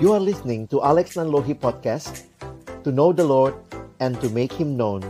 You are listening to Alex Nanlohi Podcast, to know the Lord and to make Him known.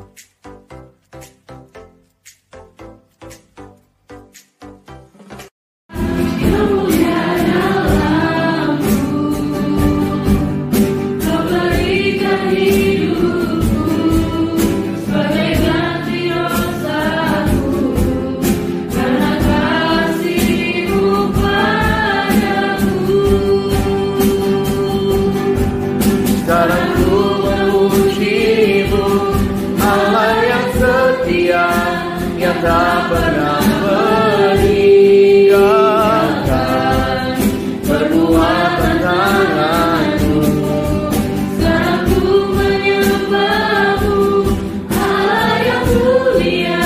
Tak pernah meninggalkan perbuatan tanganmu. Sekarang ku menyembahmu, Allah yang mulia,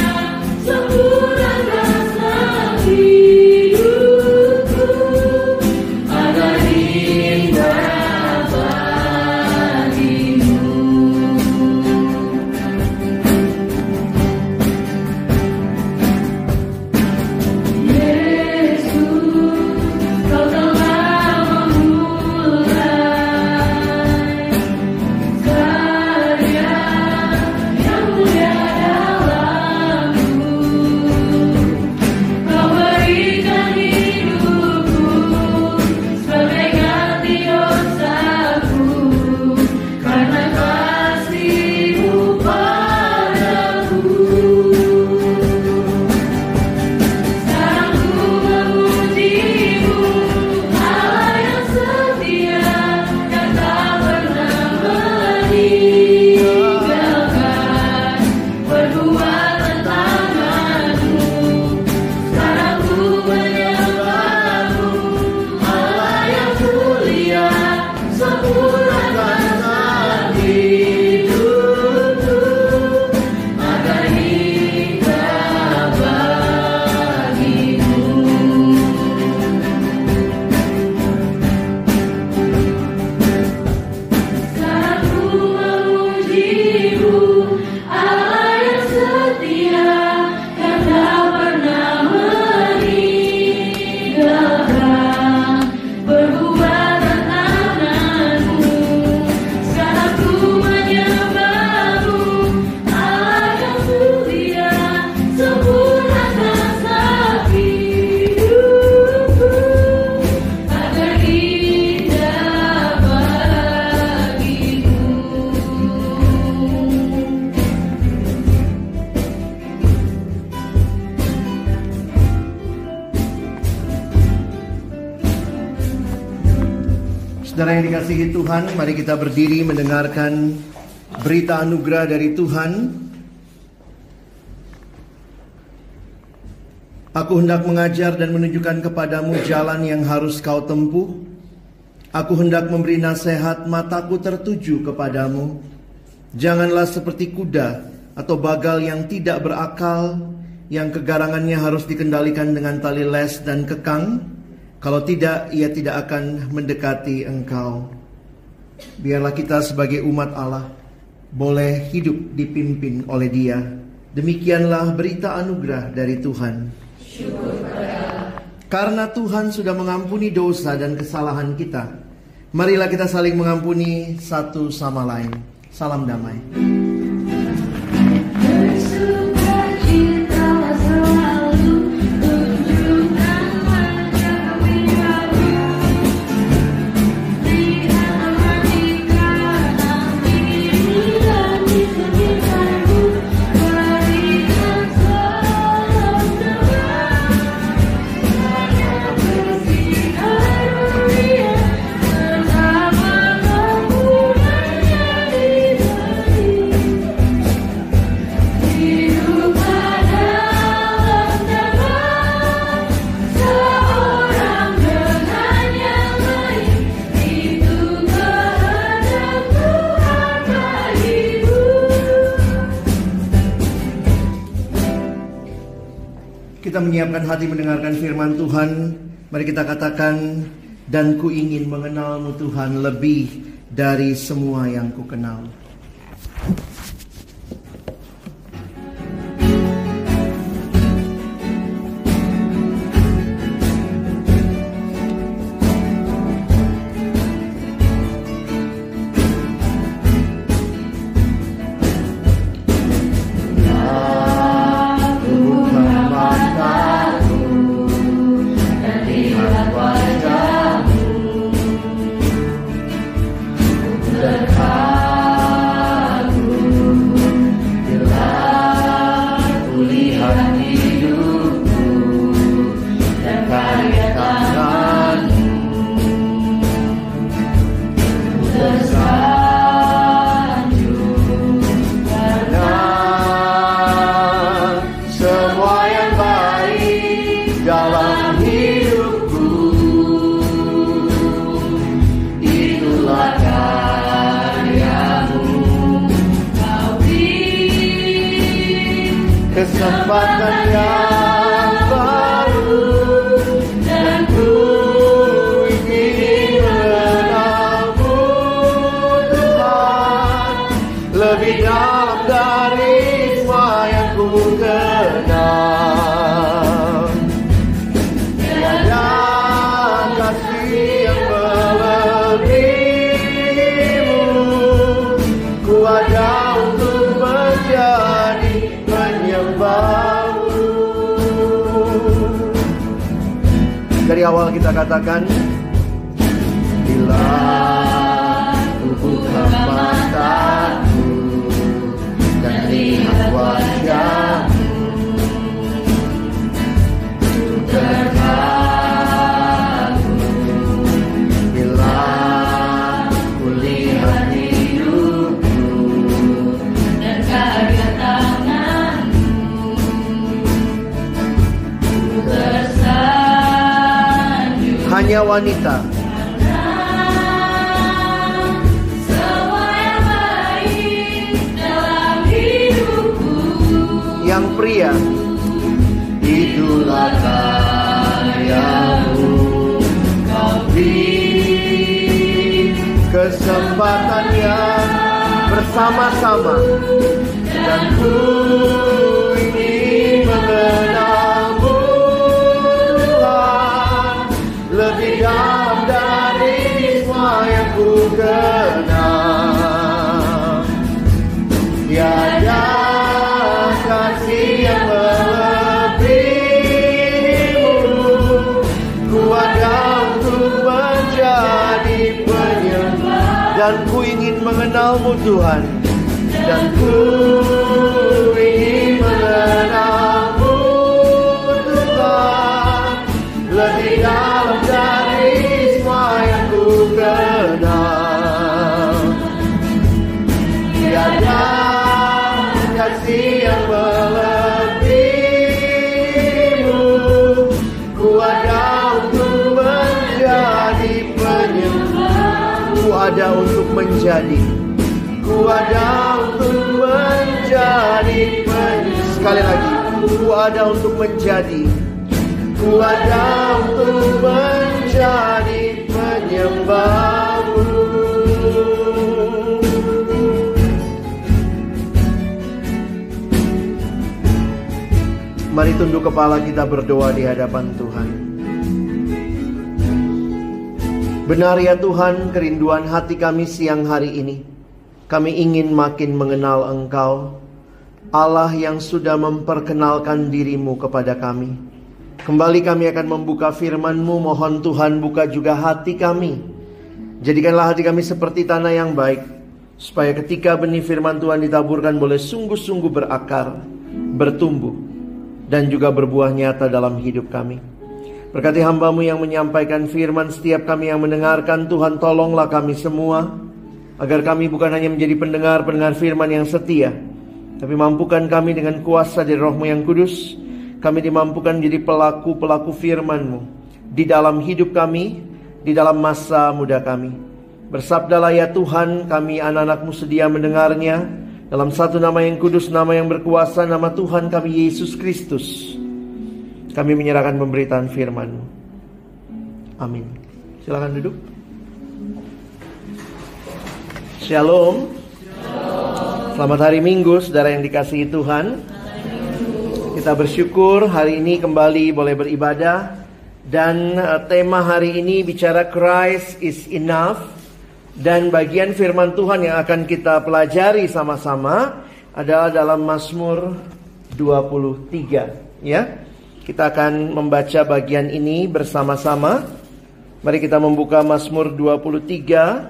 sempurnakanlah hidupku agar indah bagimu. Saudara yang dikasihi Tuhan, mari kita berdiri mendengarkan berita anugerah dari Tuhan. Aku hendak mengajar dan menunjukkan kepadamu jalan yang harus kau tempuh. Aku hendak memberi nasihat, mataku tertuju kepadamu. Janganlah seperti kuda atau bagal yang tidak berakal, yang kegarangannya harus dikendalikan dengan tali les dan kekang. Kalau tidak, ia tidak akan mendekati engkau. Biarlah kita sebagai umat Allah boleh hidup dipimpin oleh Dia. Demikianlah berita anugerah dari Tuhan. Syukur pada Allah. Karena Tuhan sudah mengampuni dosa dan kesalahan kita, marilah kita saling mengampuni satu sama lain. Salam damai. Kita menyiapkan hati mendengarkan firman Tuhan. Mari kita katakan, dan ku ingin mengenalmu Tuhan lebih dari semua yang ku kenal. kesempatan yang baru, dan ku ingin mengenalmu Tuhan lebih dalam dari semua yang ku kenal. Tiada kasih yang melebihimu, ku ada untuk menjadi penyembahmu. Dari awal kita katakan, bila ku buka mataku dan lihat wajahmu, ku terharu. Bila ku lihat hidupku dan karya tanganmu, ku tersanjung. hanya wanita Semua yang baik dalam hidupku, yang pria, itulah karyamu. Kau beri kesempatan yang bersama-sama, dan ku ingin mengenalmu Tuhan lebih dalam dari semua yang ku kenal. Tiada kasih yang melebihimu, ku ada untuk menjadi penyembah. Dan ku ingin mengenalmu Tuhan, dan ku ingin mengenalmu Tuhan lebih dalam dari semua yang ku kenal. Tiada kasih yang melebihimu, ku ada untuk menjadi penyembah. Ku ada untuk menjadi, ku ada untuk menjadi penyembah. Sekali lagi, ku ada untuk menjadi, ku ada untuk menjadi penyembahmu. Mari tunduk kepala kita berdoa di hadapan Tuhan. Benar ya Tuhan, kerinduan hati kami siang hari ini. Kami ingin makin mengenal Engkau, Allah yang sudah memperkenalkan dirimu kepada kami. Kembali kami akan membuka firman-Mu. Mohon Tuhan buka juga hati kami. Jadikanlah hati kami seperti tanah yang baik, supaya ketika benih firman Tuhan ditaburkan boleh sungguh-sungguh berakar, bertumbuh, dan juga berbuah nyata dalam hidup kami. Berkati hamba-Mu yang menyampaikan firman, setiap kami yang mendengarkan. Tuhan tolonglah kami semua, agar kami bukan hanya menjadi pendengar-pendengar firman yang setia, tapi mampukan kami dengan kuasa dari Roh-Mu yang kudus. Kami dimampukan menjadi pelaku-pelaku firman-Mu di dalam hidup kami, di dalam masa muda kami. Bersabdalah ya Tuhan, kami anak-anak-Mu sedia mendengarnya. Dalam satu nama yang kudus, nama yang berkuasa, nama Tuhan kami Yesus Kristus, kami menyerahkan pemberitaan firman-Mu. Amin. Silakan duduk. Shalom. Selamat hari Minggu, saudara yang dikasihi Tuhan. Kita bersyukur hari ini kembali boleh beribadah. Dan tema hari ini bicara Christ is enough. Dan bagian firman Tuhan yang akan kita pelajari sama-sama adalah dalam Mazmur 23. Ya, kita akan membaca bagian ini bersama-sama. Mari kita membuka Mazmur 23.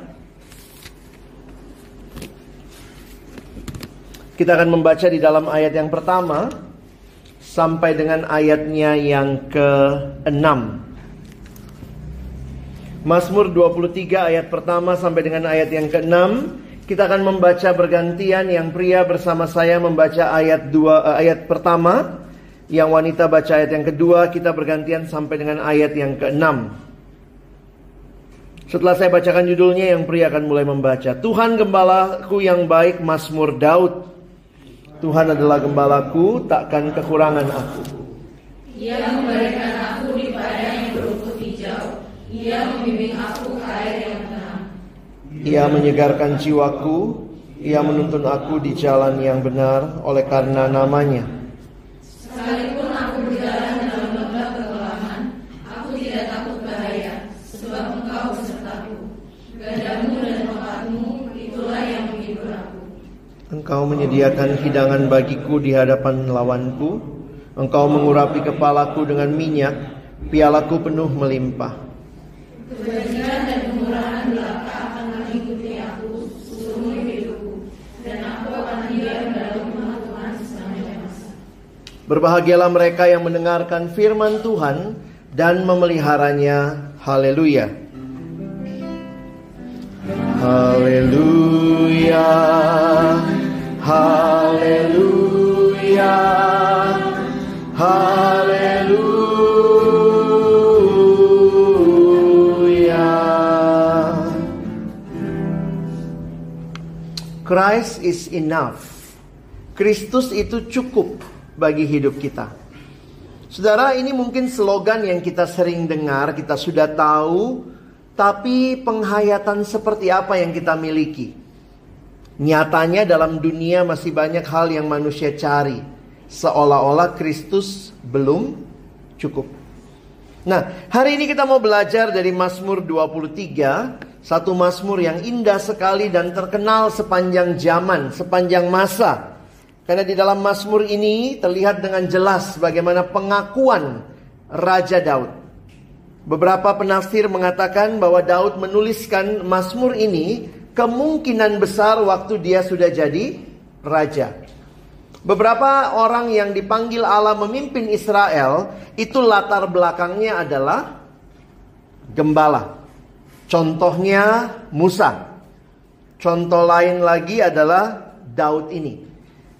Kita akan membaca di dalam ayat yang pertama sampai dengan ayatnya yang ke-6. Mazmur 23 ayat pertama sampai dengan ayat yang ke-6. Kita akan membaca bergantian, yang pria bersama saya membaca ayat pertama, yang wanita baca ayat yang kedua. Kita bergantian sampai dengan ayat yang ke-6. Setelah saya bacakan judulnya, yang pria akan mulai membaca. Tuhan gembalaku yang baik, Mazmur Daud. Tuhan adalah gembalaku, takkan kekurangan aku. Ia memberikan aku di padang yang berumput hijau. Ia membimbing aku ke air yang tenang. Ia menyegarkan jiwaku. Ia menuntun aku di jalan yang benar oleh karena namanya. Sekalipun aku berjalan dalam lembah kekelaman, aku tidak takut bahaya, sebab Engkau besertaku. Gadamu dan tongkatmu, itulah yang menghibur aku. Engkau menyediakan hidangan bagiku di hadapan lawanku. Engkau mengurapi kepalaku dengan minyak, pialaku penuh melimpah. Kebajikan dan kemurahan belaka akan mengikuti aku seumur hidupku, dan aku akan tinggal dalam rumah Tuhan sepanjang masa. Berbahagialah mereka yang mendengarkan firman Tuhan dan memeliharanya. Haleluya. Haleluya. Haleluya. Haleluya. Christ is enough. Kristus itu cukup bagi hidup kita. Saudara, ini mungkin slogan yang kita sering dengar, kita sudah tahu, tapi penghayatan seperti apa yang kita miliki? Nyatanya dalam dunia masih banyak hal yang manusia cari. Seolah-olah Kristus belum cukup. Nah, hari ini kita mau belajar dari Mazmur 23, satu Mazmur yang indah sekali dan terkenal sepanjang zaman, sepanjang masa. Karena di dalam Mazmur ini terlihat dengan jelas bagaimana pengakuan Raja Daud. Beberapa penafsir mengatakan bahwa Daud menuliskan Mazmur ini kemungkinan besar waktu dia sudah jadi raja. Beberapa orang yang dipanggil Allah memimpin Israel, itu latar belakangnya adalah gembala. Contohnya Musa. Contoh lain lagi adalah Daud ini.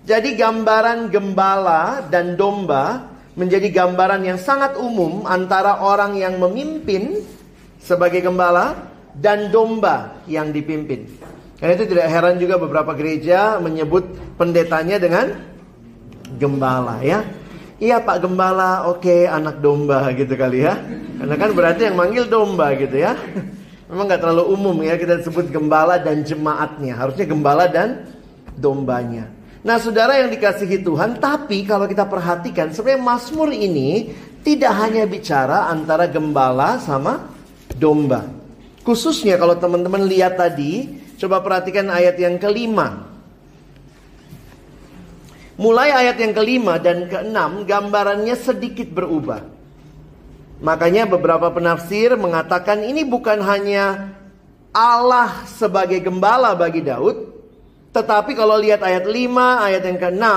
Jadi gambaran gembala dan domba menjadi gambaran yang sangat umum antara orang yang memimpin sebagai gembala dan domba yang dipimpin. Karena itu tidak heran juga beberapa gereja menyebut pendetanya dengan gembala, ya. Iya Pak Gembala, oke, anak domba gitu kali ya. Karena kan berarti yang manggil domba gitu ya. Memang gak terlalu umum ya kita sebut gembala dan jemaatnya. Harusnya gembala dan dombanya. Nah saudara yang dikasihi Tuhan, tapi kalau kita perhatikan sebenarnya Mazmur ini tidak hanya bicara antara gembala sama domba. Khususnya kalau teman-teman lihat tadi, coba perhatikan ayat yang kelima. Mulai ayat yang kelima dan keenam, gambarannya sedikit berubah. Makanya beberapa penafsir mengatakan ini bukan hanya Allah sebagai gembala bagi Daud, tetapi kalau lihat ayat 5, ayat yang ke-6,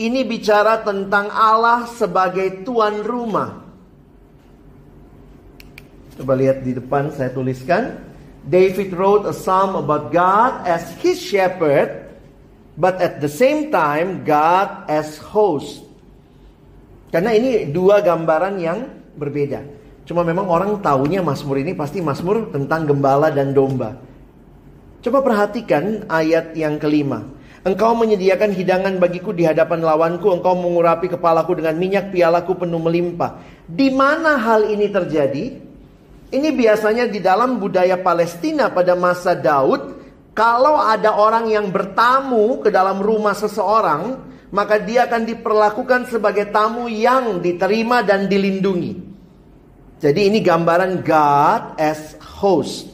ini bicara tentang Allah sebagai tuan rumah. Coba lihat di depan saya tuliskan. David wrote a psalm about God as his shepherd, but at the same time God as host. Karena ini dua gambaran yang berbeda. Cuma memang orang taunya Mazmur ini pasti Mazmur tentang gembala dan domba. Coba perhatikan ayat yang kelima. Engkau menyediakan hidangan bagiku di hadapan lawanku. Engkau mengurapi kepalaku dengan minyak, pialaku penuh melimpah. Di mana hal ini terjadi? Ini biasanya di dalam budaya Palestina pada masa Daud. Kalau ada orang yang bertamu ke dalam rumah seseorang, maka dia akan diperlakukan sebagai tamu yang diterima dan dilindungi. Jadi ini gambaran God as host.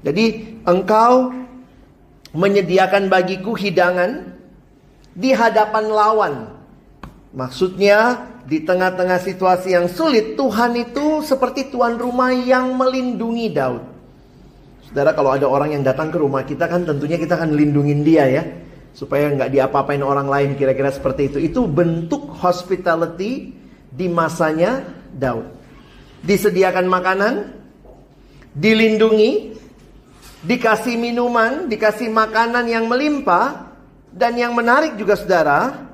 Jadi engkau menyediakan bagiku hidangan di hadapan lawan. Maksudnya di tengah-tengah situasi yang sulit, Tuhan itu seperti tuan rumah yang melindungi Daud. Saudara, kalau ada orang yang datang ke rumah kita kan tentunya kita akan lindungin dia ya, supaya nggak diapa-apain orang lain, kira-kira seperti itu. Itu bentuk hospitality di masanya Daud. Disediakan makanan, dilindungi, dikasih minuman, dikasih makanan yang melimpah, dan yang menarik juga saudara,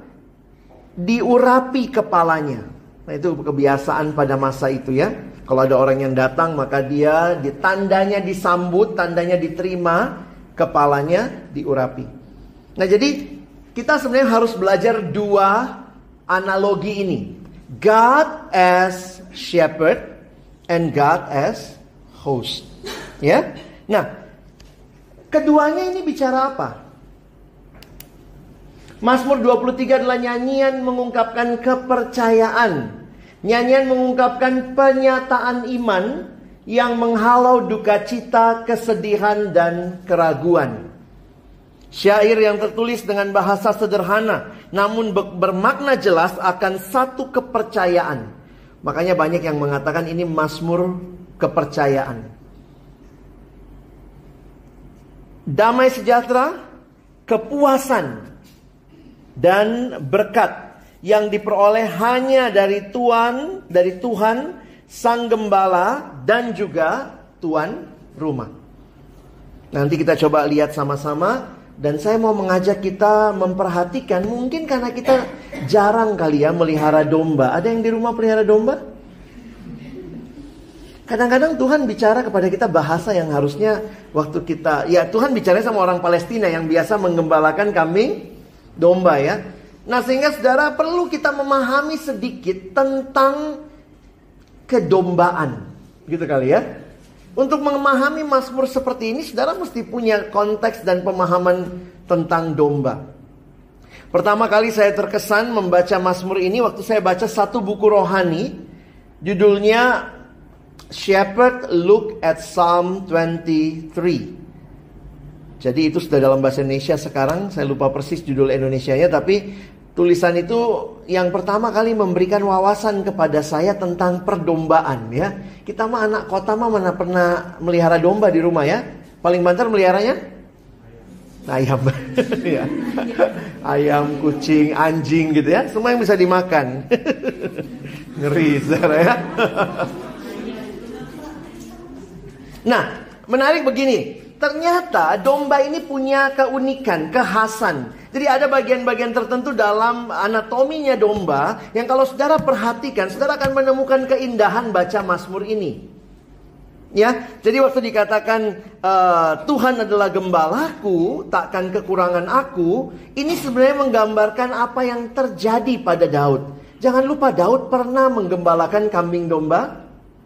diurapi kepalanya. Nah itu kebiasaan pada masa itu ya. Kalau ada orang yang datang maka dia tandanya disambut, tandanya diterima, kepalanya diurapi. Nah jadi kita sebenarnya harus belajar dua analogi ini. God as shepherd and God as host. Ya. Nah, keduanya ini bicara apa? Mazmur 23 adalah nyanyian mengungkapkan kepercayaan. Nyanyian mengungkapkan penyataan iman yang menghalau duka cita, kesedihan, dan keraguan. Syair yang tertulis dengan bahasa sederhana, namun bermakna jelas akan satu kepercayaan. Makanya banyak yang mengatakan ini mazmur kepercayaan. Damai sejahtera, kepuasan, dan berkat yang diperoleh hanya dari Tuhan, Sang Gembala, dan juga Tuan rumah. Nanti kita coba lihat sama-sama. Dan saya mau mengajak kita memperhatikan, mungkin karena kita jarang kali ya melihara domba. Ada yang di rumah pelihara domba? Kadang-kadang Tuhan bicara kepada kita bahasa yang harusnya waktu kita, ya Tuhan bicara sama orang Palestina yang biasa menggembalakan kambing domba ya. Nah, sehingga saudara perlu kita memahami sedikit tentang kedombaan. Gitu kali ya. Untuk memahami mazmur seperti ini, saudara mesti punya konteks dan pemahaman tentang domba. Pertama kali saya terkesan membaca mazmur ini waktu saya baca satu buku rohani. Judulnya Shepherd Look at Psalm 23. Jadi itu sudah dalam bahasa Indonesia sekarang. Saya lupa persis judul Indonesianya, tapi tulisan itu yang pertama kali memberikan wawasan kepada saya tentang perdombaan ya. Kita mah anak kota mah mana pernah melihara domba di rumah ya. Paling banter meliharanya ayam. Ya. Ayam, kucing, anjing gitu ya. Semua yang bisa dimakan. Ngeri saudara ya. Nah, menarik begini. Ternyata domba ini punya keunikan, kekhasan. Jadi ada bagian-bagian tertentu dalam anatominya domba yang kalau saudara perhatikan, saudara akan menemukan keindahan baca mazmur ini. Ya, jadi waktu dikatakan Tuhan adalah gembalaku, takkan kekurangan aku, ini sebenarnya menggambarkan apa yang terjadi pada Daud. Jangan lupa Daud pernah menggembalakan kambing domba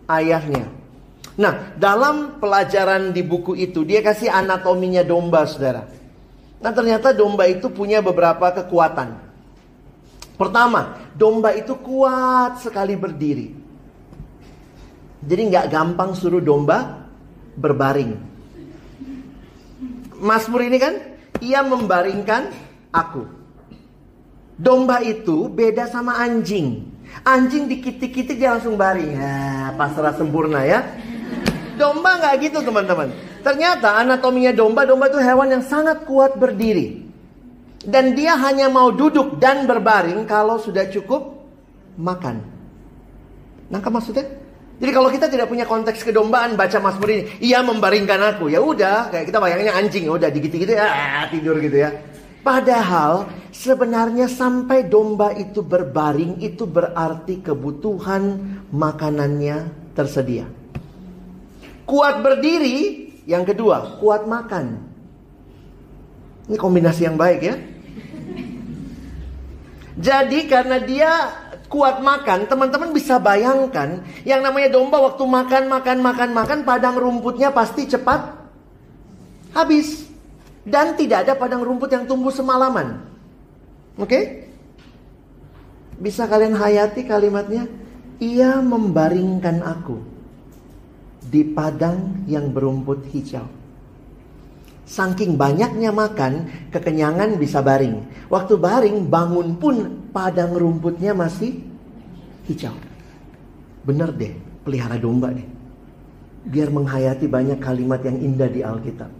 ayahnya. Nah, dalam pelajaran di buku itu dia kasih anatominya domba, saudara. Nah, ternyata domba itu punya beberapa kekuatan. Pertama, domba itu kuat sekali berdiri. Jadi nggak gampang suruh domba berbaring. Mazmur ini kan, ia membaringkan aku. Domba itu beda sama anjing. Anjing dikit-dikit dia langsung baring. Ya, pasrah sempurna ya. Domba nggak gitu teman-teman. Ternyata anatominya domba itu hewan yang sangat kuat berdiri. Dan dia hanya mau duduk dan berbaring kalau sudah cukup makan. Nangkap maksudnya? Jadi kalau kita tidak punya konteks kedombaan baca mazmur ini, ia membaringkan aku. Ya udah, kayak kita bayangnya anjing, udah digigit-gigit ya tidur gitu ya. Padahal sebenarnya sampai domba itu berbaring itu berarti kebutuhan makanannya tersedia. Kuat berdiri, yang kedua, kuat makan. Ini kombinasi yang baik ya. Jadi karena dia kuat makan, teman-teman bisa bayangkan yang namanya domba waktu makan, padang rumputnya pasti cepat habis. Dan tidak ada padang rumput yang tumbuh semalaman. Oke? Bisa kalian hayati kalimatnya? Ia membaringkan aku di padang yang berumput hijau. Saking banyaknya makan, kekenyangan bisa baring. Waktu baring, bangun pun padang rumputnya masih hijau. Bener deh, pelihara domba deh. Biar menghayati banyak kalimat yang indah di Alkitab.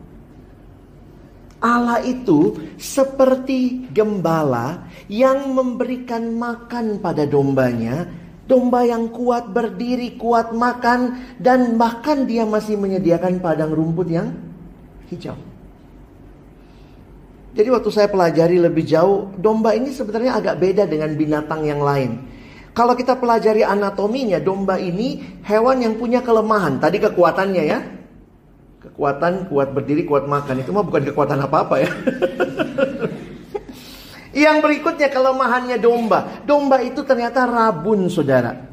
Allah itu seperti gembala yang memberikan makan pada dombanya. Domba yang kuat berdiri, kuat makan, dan bahkan dia masih menyediakan padang rumput yang hijau. Jadi waktu saya pelajari lebih jauh, domba ini sebenarnya agak beda dengan binatang yang lain. Kalau kita pelajari anatominya, domba ini hewan yang punya kelemahan. Tadi kekuatannya ya. Kekuatan, kuat berdiri, kuat makan. Itu mah bukan kekuatan apa-apa ya. Yang berikutnya kelemahannya domba. Domba itu ternyata rabun, saudara.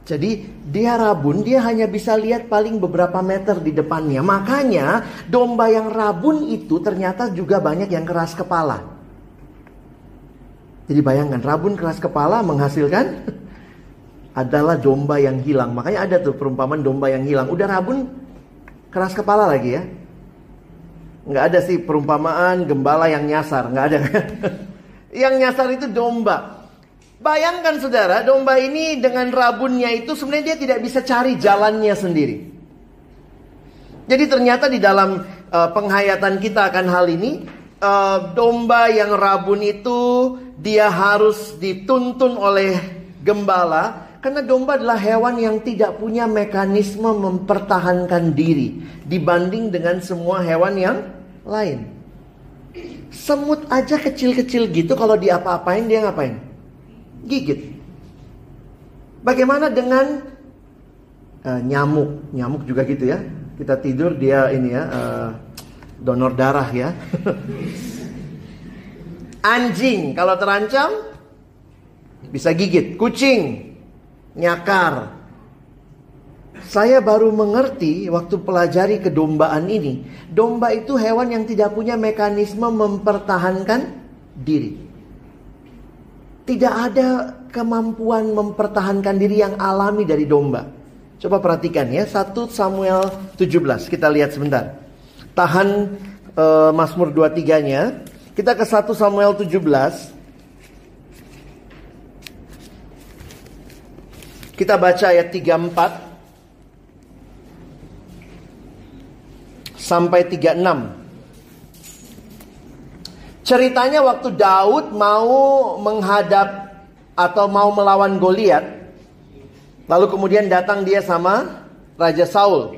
Jadi dia rabun, dia hanya bisa lihat paling beberapa meter di depannya. Makanya domba yang rabun itu ternyata juga banyak yang keras kepala. Jadi bayangkan, rabun keras kepala menghasilkan adalah domba yang hilang. Makanya ada tuh perumpamaan domba yang hilang. Udah rabun keras kepala lagi ya. Nggak ada sih perumpamaan gembala yang nyasar, nggak ada. Yang nyasar itu domba. Bayangkan saudara, domba ini dengan rabunnya itu sebenarnya dia tidak bisa cari jalannya sendiri. Jadi ternyata di dalam penghayatan kita akan hal ini, domba yang rabun itu dia harus dituntun oleh gembala. Karena domba adalah hewan yang tidak punya mekanisme mempertahankan diri dibanding dengan semua hewan yang lain. Semut aja kecil-kecil gitu, kalau diapa-apain dia ngapain? Gigit. Bagaimana dengan nyamuk? Nyamuk juga gitu ya. Kita tidur dia ini ya, donor darah ya. Anjing kalau terancam bisa gigit. Kucing nyakar. Saya baru mengerti waktu pelajari kedombaan ini, domba itu hewan yang tidak punya mekanisme mempertahankan diri. Tidak ada kemampuan mempertahankan diri yang alami dari domba. Coba perhatikan ya, 1 Samuel 17. Kita lihat sebentar. Tahan Mazmur 23-nya. Kita ke 1 Samuel 17. Kita baca ayat 34 sampai 36. Ceritanya waktu Daud mau menghadap atau mau melawan Goliat, lalu kemudian datang dia sama Raja Saul.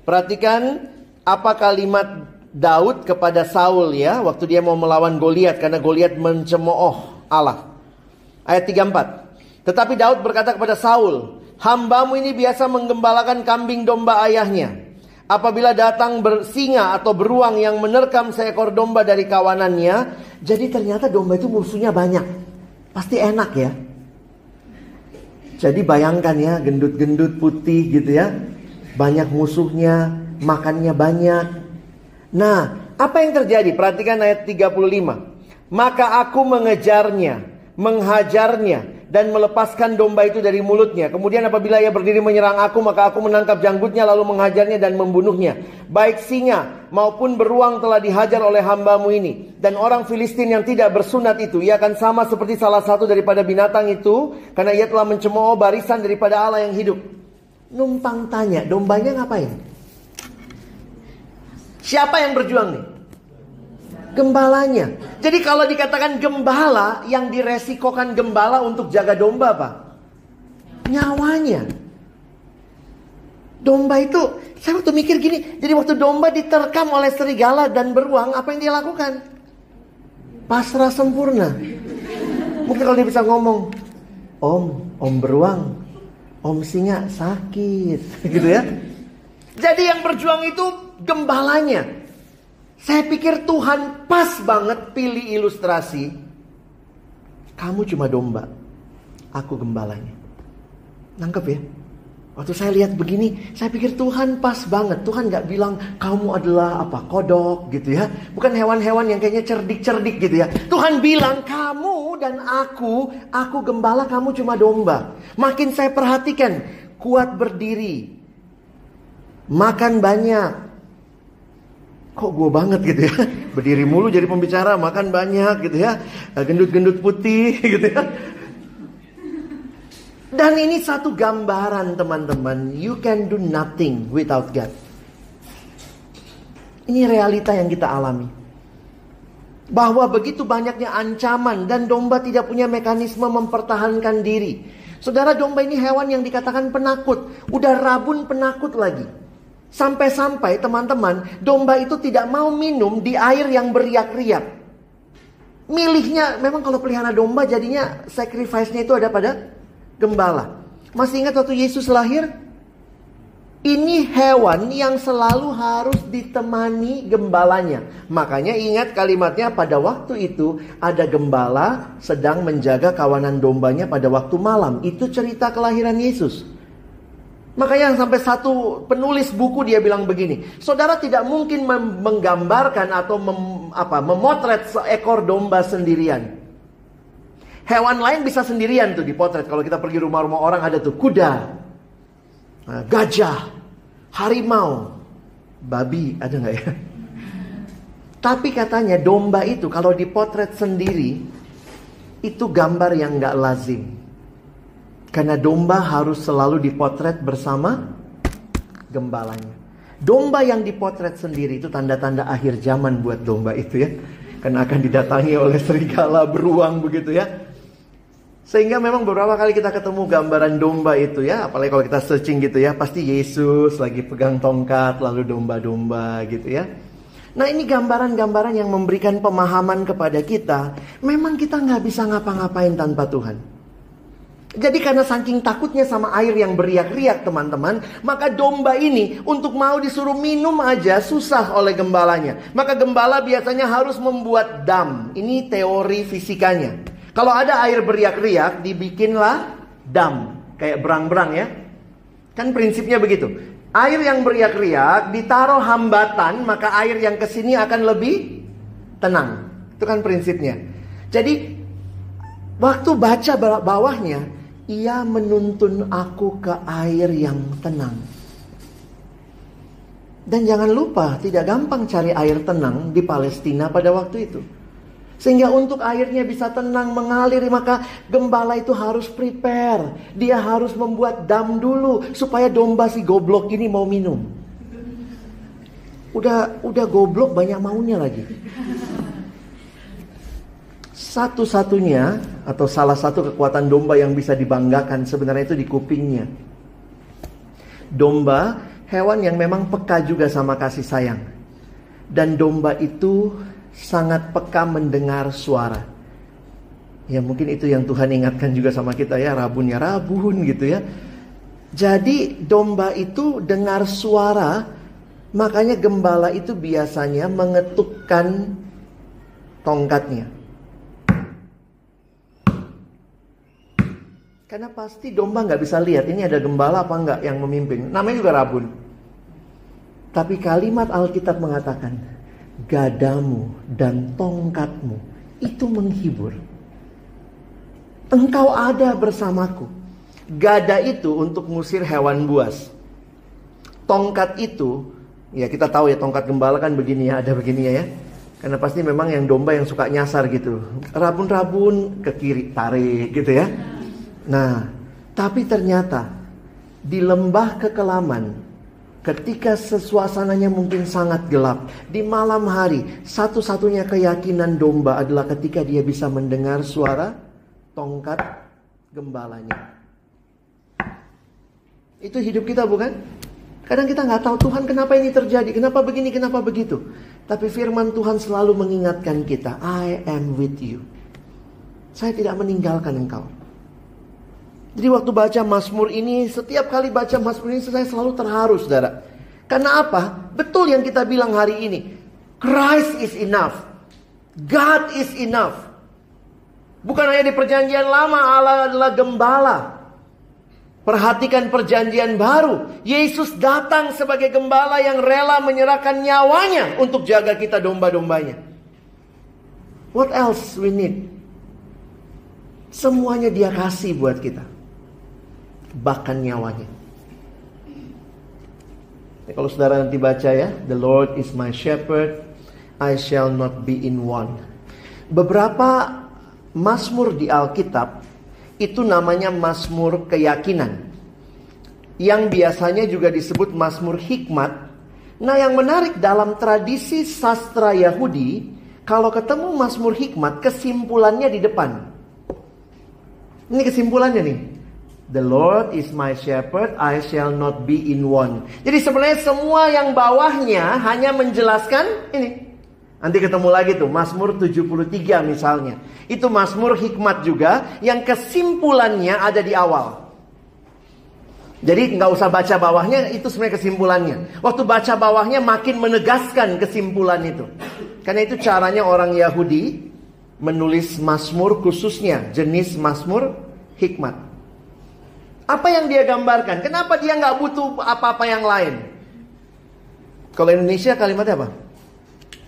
Perhatikan apa kalimat Daud kepada Saul ya, waktu dia mau melawan Goliat, karena Goliat mencemooh Allah. Ayat 34. Tetapi Daud berkata kepada Saul, "Hambamu ini biasa menggembalakan kambing domba ayahnya. Apabila datang bersinga atau beruang yang menerkam seekor domba dari kawanannya." Jadi ternyata domba itu musuhnya banyak. Pasti enak ya. Jadi bayangkan ya, gendut-gendut putih gitu ya. Banyak musuhnya, makannya banyak. Nah, apa yang terjadi? Perhatikan ayat 35. "Maka aku mengejarnya, menghajarnya, dan melepaskan domba itu dari mulutnya. Kemudian apabila ia berdiri menyerang aku, maka aku menangkap janggutnya lalu menghajarnya dan membunuhnya. Baik singa maupun beruang telah dihajar oleh hambamu ini. Dan orang Filistin yang tidak bersunat itu, ia akan sama seperti salah satu daripada binatang itu, karena ia telah mencemooh barisan daripada Allah yang hidup." Numpang tanya, dombanya ngapain? Siapa yang berjuang nih? Gembalanya. Jadi kalau dikatakan gembala, yang diresikokan gembala untuk jaga domba apa? Nyawanya. Domba itu, saya waktu mikir gini, jadi waktu domba diterkam oleh serigala dan beruang, apa yang dia lakukan? Pasrah sempurna. Mungkin kalau dia bisa ngomong, Om beruang, Om singa sakit, gitu ya. Jadi yang berjuang itu gembalanya. Saya pikir Tuhan pas banget pilih ilustrasi. Kamu cuma domba, aku gembalanya. Nangkep ya? Waktu saya lihat begini, saya pikir Tuhan pas banget. Tuhan gak bilang kamu adalah apa, kodok gitu ya. Bukan hewan-hewan yang kayaknya cerdik-cerdik gitu ya. Tuhan bilang kamu dan aku gembala, kamu cuma domba. Makin saya perhatikan, kuat berdiri, makan banyak. Kok gue banget gitu ya, berdiri mulu jadi pembicara, makan banyak gitu ya, gendut-gendut putih gitu ya. Dan ini satu gambaran teman-teman, you can do nothing without God. Ini realita yang kita alami. Bahwa begitu banyaknya ancaman dan domba tidak punya mekanisme mempertahankan diri. Saudara, domba ini hewan yang dikatakan penakut, udah rabun penakut lagi. Sampai-sampai teman-teman, domba itu tidak mau minum di air yang beriak-riak. Milihnya, memang kalau pelihara domba jadinya sacrifice-nya itu ada pada gembala. Masih ingat waktu Yesus lahir? Ini hewan yang selalu harus ditemani gembalanya. Makanya ingat kalimatnya, pada waktu itu ada gembala sedang menjaga kawanan dombanya pada waktu malam. Itu cerita kelahiran Yesus. Makanya sampai satu penulis buku dia bilang begini, saudara tidak mungkin menggambarkan atau memotret seekor domba sendirian. Hewan lain bisa sendirian tuh dipotret. Kalau kita pergi rumah-rumah orang ada tuh kuda, gajah, harimau, babi, ada nggak ya? Tapi katanya domba itu kalau dipotret sendiri, itu gambar yang nggak lazim. Karena domba harus selalu dipotret bersama gembalanya. Domba yang dipotret sendiri itu tanda-tanda akhir zaman buat domba itu ya. Karena akan didatangi oleh serigala beruang begitu ya. Sehingga memang beberapa kali kita ketemu gambaran domba itu ya. Apalagi kalau kita searching gitu ya. Pasti Yesus lagi pegang tongkat lalu domba-domba gitu ya. Nah ini gambaran-gambaran yang memberikan pemahaman kepada kita. Memang kita nggak bisa ngapa-ngapain tanpa Tuhan. Jadi karena saking takutnya sama air yang beriak-riak teman-teman, maka domba ini untuk mau disuruh minum aja susah oleh gembalanya. Maka gembala biasanya harus membuat dam. Ini teori fisikanya. Kalau ada air beriak-riak, dibikinlah dam. Kayak berang-berang ya. Kan prinsipnya begitu. Air yang beriak-riak ditaruh hambatan, maka air yang kesini akan lebih tenang. Itu kan prinsipnya. Jadi waktu baca bawahnya, ia menuntun aku ke air yang tenang. Dan jangan lupa, tidak gampang cari air tenang di Palestina pada waktu itu. Sehingga untuk airnya bisa tenang mengalir, maka gembala itu harus prepare. Dia harus membuat dam dulu supaya domba si goblok ini mau minum. Udah goblok banyak maunya lagi. Satu-satunya atau salah satu kekuatan domba yang bisa dibanggakan sebenarnya itu di kupingnya. Domba hewan yang memang peka juga sama kasih sayang. Dan domba itu sangat peka mendengar suara. Ya mungkin itu yang Tuhan ingatkan juga sama kita ya, rabunnya rabun gitu ya. Jadi domba itu dengar suara, makanya gembala itu biasanya mengetukkan tongkatnya. Karena pasti domba nggak bisa lihat ini ada gembala apa enggak yang memimpin. Namanya juga rabun. Tapi kalimat Alkitab mengatakan, gadamu dan tongkatmu itu menghibur. Engkau ada bersamaku. Gada itu untuk ngusir hewan buas. Tongkat itu, ya kita tahu ya tongkat gembala kan begini ya, ada begini ya. Karena pasti memang yang domba yang suka nyasar gitu. Rabun-rabun ke kiri, tarik gitu ya. Nah, tapi ternyata di lembah kekelaman, ketika suasananya mungkin sangat gelap, di malam hari, satu-satunya keyakinan domba adalah ketika dia bisa mendengar suara tongkat gembalanya. Itu hidup kita bukan? Kadang kita nggak tahu Tuhan kenapa ini terjadi, kenapa begini, kenapa begitu. Tapi firman Tuhan selalu mengingatkan kita, I am with you. Saya tidak meninggalkan engkau. Jadi waktu baca Mazmur ini, setiap kali baca Mazmur ini saya selalu terharu saudara. Karena apa? Betul yang kita bilang hari ini. Christ is enough. God is enough. Bukan hanya di perjanjian lama Allah adalah gembala. Perhatikan perjanjian baru. Yesus datang sebagai gembala yang rela menyerahkan nyawanya untuk jaga kita domba-dombanya. What else we need? Semuanya dia kasih buat kita. Bahkan nyawanya. Kalau saudara nanti baca ya, the Lord is my shepherd, I shall not be in want. Beberapa Mazmur di Alkitab itu namanya Mazmur keyakinan, yang biasanya juga disebut Mazmur hikmat. Nah yang menarik dalam tradisi sastra Yahudi, kalau ketemu Mazmur hikmat, kesimpulannya di depan. Ini kesimpulannya nih. The Lord is my shepherd, I shall not be in want. Jadi sebenarnya semua yang bawahnya hanya menjelaskan ini. Nanti ketemu lagi tuh Mazmur 73 misalnya. Itu Mazmur hikmat juga yang kesimpulannya ada di awal. Jadi nggak usah baca bawahnya, itu sebenarnya kesimpulannya. Waktu baca bawahnya makin menegaskan kesimpulan itu. Karena itu caranya orang Yahudi menulis Mazmur, khususnya jenis Mazmur hikmat. Apa yang dia gambarkan? Kenapa dia nggak butuh apa-apa yang lain? Kalau Indonesia kalimatnya apa?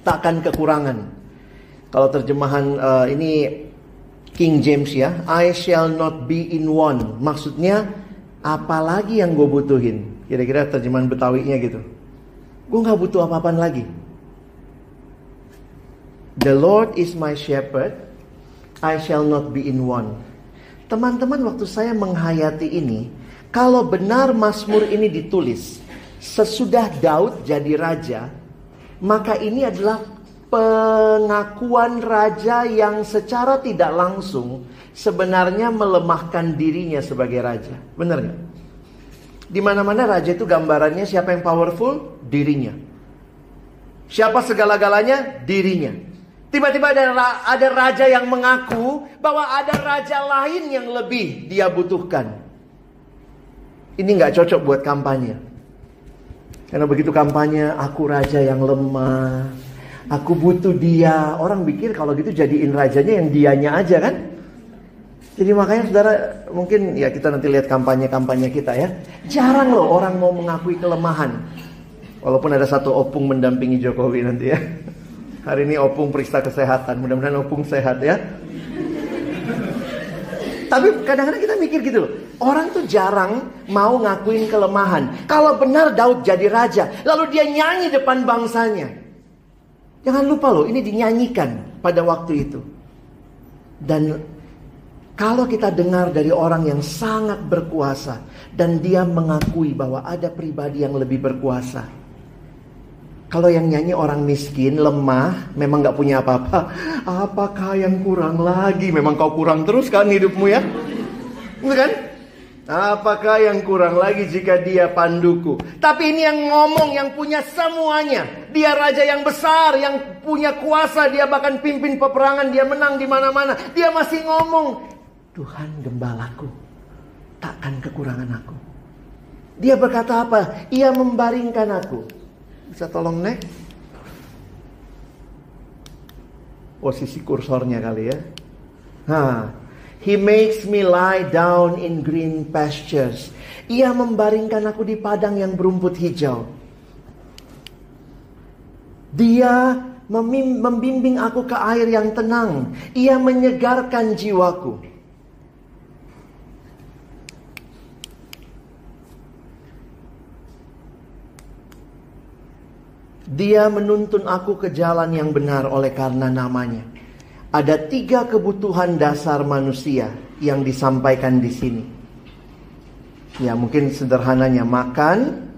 Takkan kekurangan. Kalau terjemahan ini King James ya, I shall not be in want. Maksudnya, apalagi yang gue butuhin? Kira-kira terjemahan Betawinya gitu. Gue gak butuh apa-apaan lagi. The Lord is my shepherd, I shall not be in want. Teman-teman, waktu saya menghayati ini, kalau benar Mazmur ini ditulis sesudah Daud jadi raja, maka ini adalah pengakuan raja yang secara tidak langsung sebenarnya melemahkan dirinya sebagai raja. Benar nggak? Di mana-mana raja itu gambarannya siapa yang powerful? Dirinya. Siapa segala-galanya? Dirinya. Tiba-tiba ada raja yang mengaku bahwa ada raja lain yang lebih dia butuhkan. Ini nggak cocok buat kampanye. Karena begitu kampanye, aku raja yang lemah, aku butuh dia. Orang pikir kalau gitu jadiin rajanya yang dianya aja kan. Jadi makanya saudara, mungkin ya kita nanti lihat kampanye-kampanye kita ya. Jarang loh orang mau mengakui kelemahan. Walaupun ada satu opung mendampingi Jokowi nanti ya. Hari ini opung periksa kesehatan. Mudah-mudahan opung sehat ya. Tapi kadang-kadang kita mikir gitu loh. Orang tuh jarang mau ngakuin kelemahan. Kalau benar Daud jadi raja, lalu dia nyanyi depan bangsanya. Jangan lupa loh, ini dinyanyikan pada waktu itu. Dan kalau kita dengar dari orang yang sangat berkuasa dan dia mengakui bahwa ada pribadi yang lebih berkuasa. Kalau yang nyanyi orang miskin, lemah, memang gak punya apa-apa. Apakah yang kurang lagi? Memang kau kurang terus kan hidupmu ya? Betul kan? Apakah yang kurang lagi jika dia panduku? Tapi ini yang ngomong, yang punya semuanya. Dia raja yang besar, yang punya kuasa. Dia bahkan pimpin peperangan, dia menang di mana-mana. Dia masih ngomong, Tuhan gembalaku, takkan kekurangan aku. Dia berkata apa? Ia membaringkan aku. Bisa tolong next? Posisi kursornya kali ya. He makes me lie down in green pastures. Ia membaringkan aku di padang yang berumput hijau. Dia membimbing aku ke air yang tenang. Ia menyegarkan jiwaku. Dia menuntun aku ke jalan yang benar oleh karena namanya. Ada 3 kebutuhan dasar manusia yang disampaikan di sini. Ya mungkin sederhananya makan,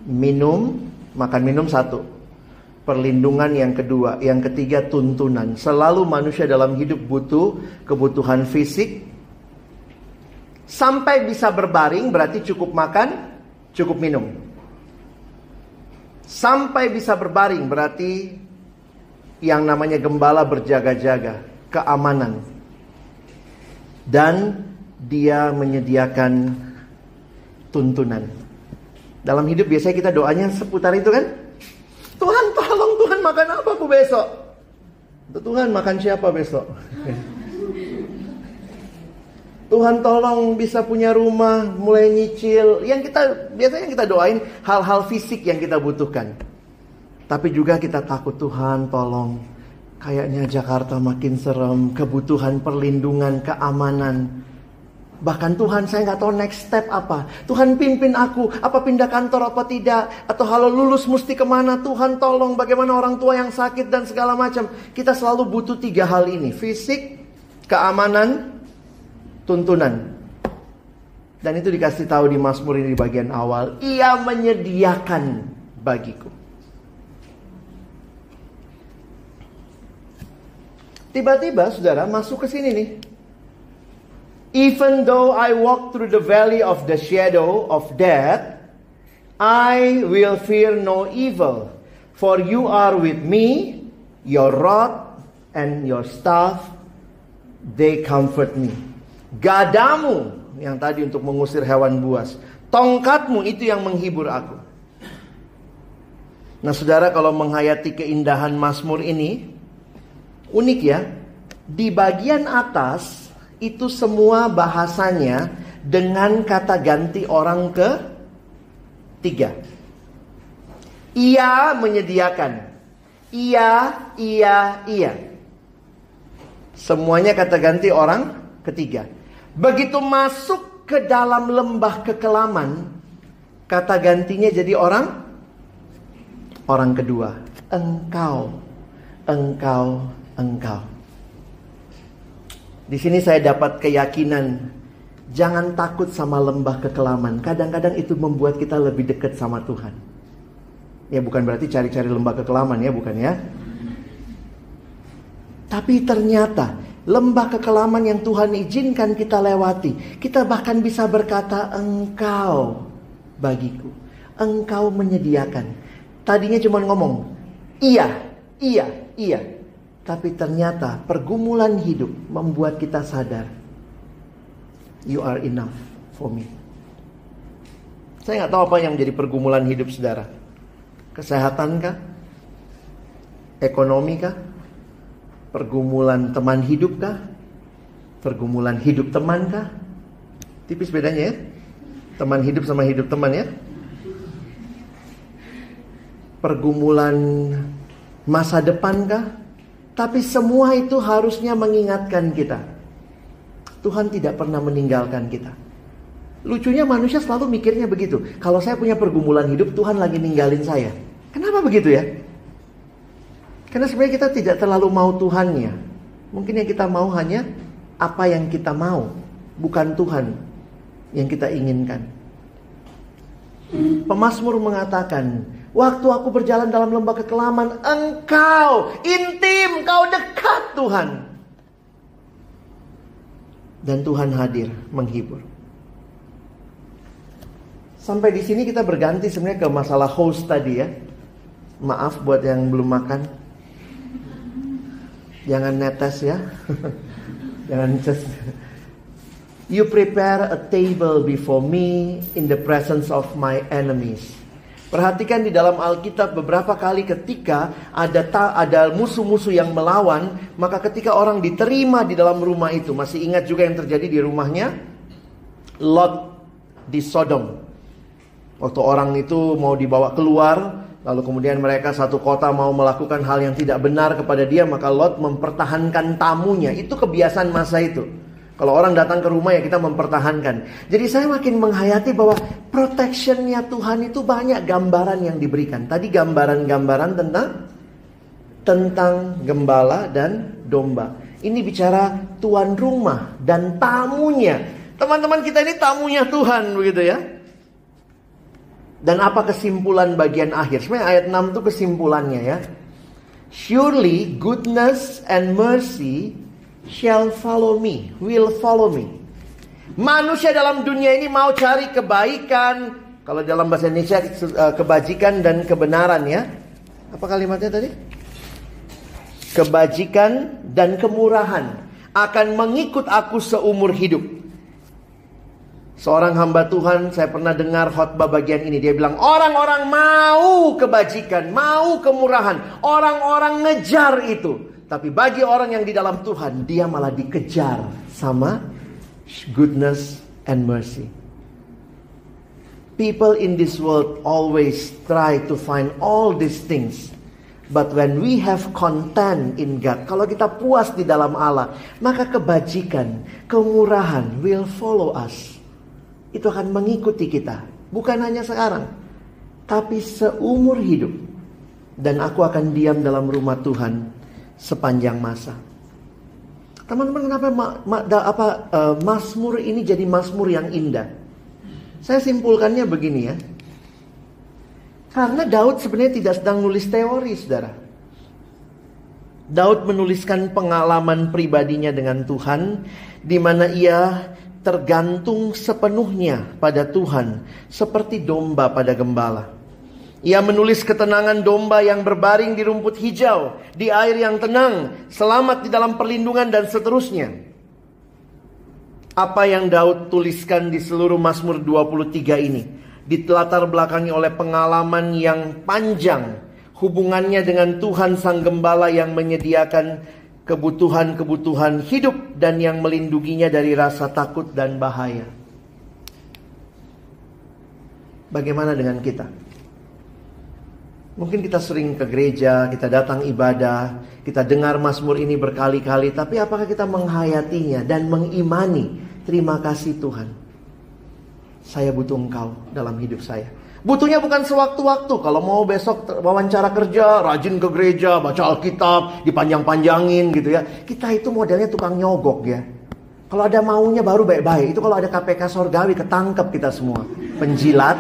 minum. Makan minum 1. Perlindungan yang kedua. Yang ketiga tuntunan. Selalu manusia dalam hidup butuh kebutuhan fisik. Sampai bisa berbaring berarti cukup makan, cukup minum. Sampai bisa berbaring berarti yang namanya gembala berjaga-jaga, keamanan. Dan dia menyediakan tuntunan. Dalam hidup biasanya kita doanya seputar itu kan? Tuhan tolong, Tuhan makan apa aku besok? Tuhan makan siapa besok? Tuhan tolong bisa punya rumah, mulai nyicil. Biasanya kita doain hal-hal fisik yang kita butuhkan. Tapi juga kita takut, Tuhan tolong. Kayaknya Jakarta makin serem, kebutuhan perlindungan, keamanan. Bahkan Tuhan saya gak tahu next step apa. Tuhan pimpin aku, apa pindah kantor apa tidak. Atau kalau lulus mesti kemana, Tuhan tolong. Bagaimana orang tua yang sakit dan segala macam. Kita selalu butuh 3 hal ini. Fisik, keamanan, tuntunan. Dan itu dikasih tahu di Mazmur ini di bagian awal. Ia menyediakan bagiku. Tiba-tiba saudara masuk ke sini nih. Even though I walk through the valley of the shadow of death, I will fear no evil. For you are with me, your rod and your staff, they comfort me. Gadamu, yang tadi untuk mengusir hewan buas. Tongkatmu itu yang menghibur aku. Nah saudara, kalau menghayati keindahan Mazmur ini, unik ya. Di bagian atas itu semua bahasanya dengan kata ganti orang ketiga. Ia menyediakan. Ia. Semuanya kata ganti orang ketiga. Begitu masuk ke dalam lembah kekelaman, kata gantinya jadi orang kedua. Engkau. Di sini saya dapat keyakinan, jangan takut sama lembah kekelaman. Kadang-kadang itu membuat kita lebih dekat sama Tuhan. Ya bukan berarti cari-cari lembah kekelaman ya, bukan ya. Tapi ternyata lembah kekelaman yang Tuhan izinkan kita lewati, kita bahkan bisa berkata, Engkau bagiku. Engkau menyediakan. Tadinya cuma ngomong, iya. Tapi ternyata pergumulan hidup membuat kita sadar, you are enough for me. Saya gak tahu apa yang menjadi pergumulan hidup saudara. Kesehatan kah? Ekonomi kah? Pergumulan teman hidup kah? Pergumulan hidup teman kah? Tipis bedanya ya. Teman hidup sama hidup teman ya. Pergumulan masa depan kah? Tapi semua itu harusnya mengingatkan kita, Tuhan tidak pernah meninggalkan kita. Lucunya manusia selalu mikirnya begitu. Kalau saya punya pergumulan hidup, Tuhan lagi ninggalin saya. Kenapa begitu ya? Karena sebenarnya kita tidak terlalu mau Tuhannya. Mungkin yang kita mau hanya apa yang kita mau, bukan Tuhan yang kita inginkan. Pemazmur mengatakan, waktu aku berjalan dalam lembah kekelaman, Engkau intim, Kau dekat Tuhan. Dan Tuhan hadir menghibur. Sampai di sini kita berganti sebenarnya ke masalah host tadi ya. Maaf buat yang belum makan. Jangan netes ya. Jangan just. You prepare a table before me in the presence of my enemies. Perhatikan di dalam Alkitab beberapa kali ketika ada musuh-musuh yang melawan, maka ketika orang diterima di dalam rumah itu, masih ingat juga yang terjadi di rumahnya Lot di Sodom. Waktu orang itu mau dibawa keluar, lalu kemudian mereka satu kota mau melakukan hal yang tidak benar kepada dia, maka Lot mempertahankan tamunya. Itu kebiasaan masa itu. Kalau orang datang ke rumah ya kita mempertahankan. Jadi saya makin menghayati bahwa protectionnya Tuhan itu banyak gambaran yang diberikan. Tadi gambaran-gambaran tentang gembala dan domba. Ini bicara tuan rumah dan tamunya. Teman-teman kita ini tamunya Tuhan begitu ya. Dan apa kesimpulan bagian akhir? Sebenarnya ayat 6 itu kesimpulannya ya. Surely goodness and mercy shall follow me, will follow me. Manusia dalam dunia ini mau cari kebaikan. Kalau dalam bahasa Indonesia kebajikan dan kebenaran ya. Apa kalimatnya tadi? Kebajikan dan kemurahan akan mengikut aku seumur hidup. Seorang hamba Tuhan, saya pernah dengar khotbah bagian ini. Dia bilang, orang-orang mau kebajikan, mau kemurahan. Orang-orang ngejar itu. Tapi bagi orang yang di dalam Tuhan, dia malah dikejar sama goodness and mercy. People in this world always try to find all these things. But when we have content in God, kalau kita puas di dalam Allah, maka kebajikan, kemurahan will follow us. Itu akan mengikuti kita. Bukan hanya sekarang, tapi seumur hidup. Dan aku akan diam dalam rumah Tuhan sepanjang masa. Teman-teman, kenapa Mazmur ini jadi Mazmur yang indah? Saya simpulkannya begini ya. Karena Daud sebenarnya tidak sedang nulis teori, saudara. Daud menuliskan pengalaman pribadinya dengan Tuhan, di mana ia tergantung sepenuhnya pada Tuhan, seperti domba pada gembala. Ia menulis ketenangan domba yang berbaring di rumput hijau, di air yang tenang, selamat di dalam perlindungan dan seterusnya. Apa yang Daud tuliskan di seluruh Mazmur 23 ini ditelatar belakangi oleh pengalaman yang panjang hubungannya dengan Tuhan Sang Gembala yang menyediakan kebutuhan-kebutuhan hidup dan yang melindunginya dari rasa takut dan bahaya. Bagaimana dengan kita? Mungkin kita sering ke gereja, kita datang ibadah, kita dengar Mazmur ini berkali-kali, tapi apakah kita menghayatinya dan mengimani? Terima kasih Tuhan, saya butuh Engkau dalam hidup saya. Butuhnya bukan sewaktu-waktu. Kalau mau besok wawancara kerja, rajin ke gereja, baca Alkitab, dipanjang-panjangin gitu ya. Kita itu modelnya tukang nyogok ya. Kalau ada maunya baru baik-baik. Itu kalau ada KPK sorgawi ketangkep kita semua. Penjilat.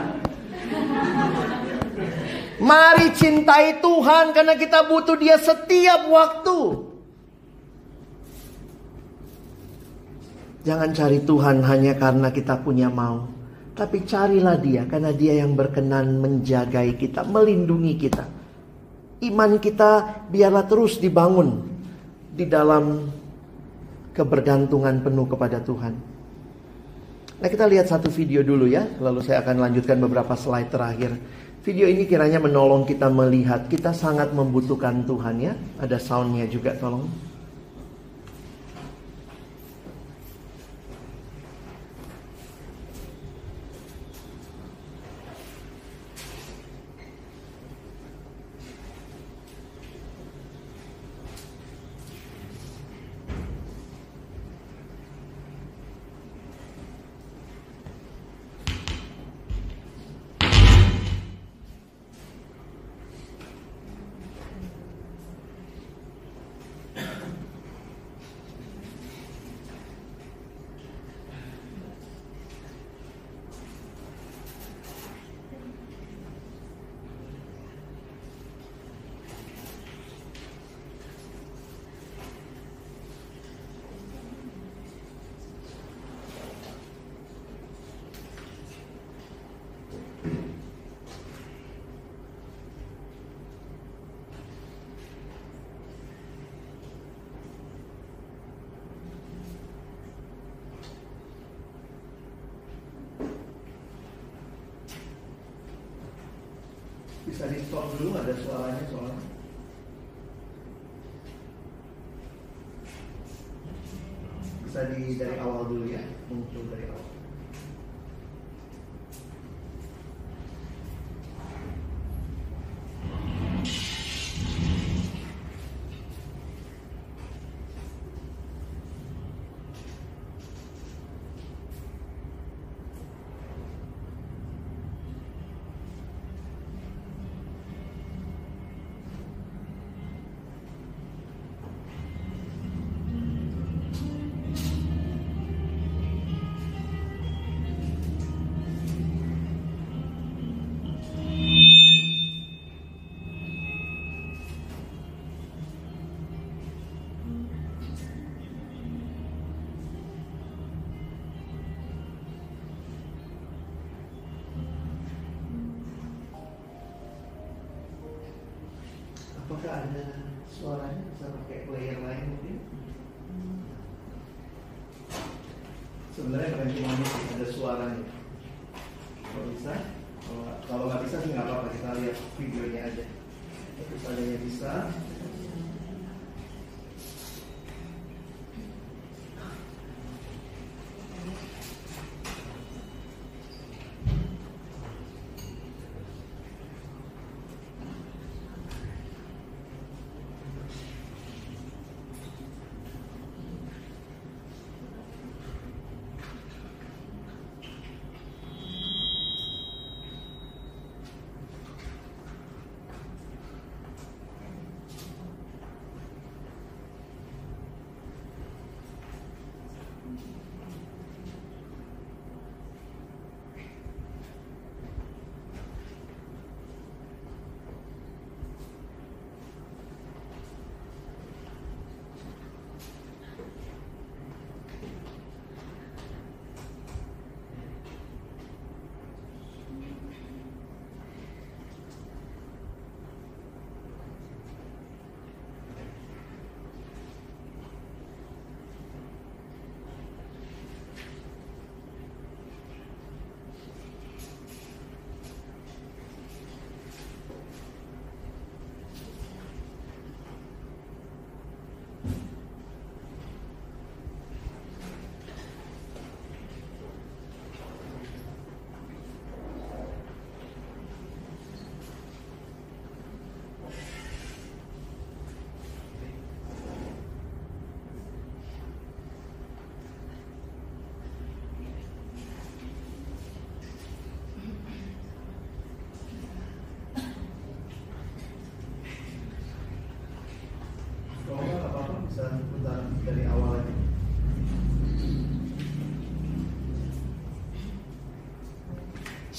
Mari cintai Tuhan karena kita butuh Dia setiap waktu. Jangan cari Tuhan hanya karena kita punya mau. Tapi carilah Dia karena Dia yang berkenan menjagai kita, melindungi kita. Iman kita biarlah terus dibangun di dalam kebergantungan penuh kepada Tuhan. Nah, kita lihat satu video dulu ya. Lalu saya akan lanjutkan beberapa slide terakhir. Video ini kiranya menolong kita melihat kita sangat membutuhkan Tuhan ya. Ada soundnya juga tolong. Bisa di stop dulu, ada suaranya soalnya. Bisa dari awal dulu ya, muncul dari awal. Apakah ada suaranya? Bisa pakai player lain mungkin? Sebenarnya bukan cuma musik, ada suaranya. Kalau bisa, kalau nggak bisa sih nggak apa-apa, kita lihat videonya aja. Tapi seandainya bisa.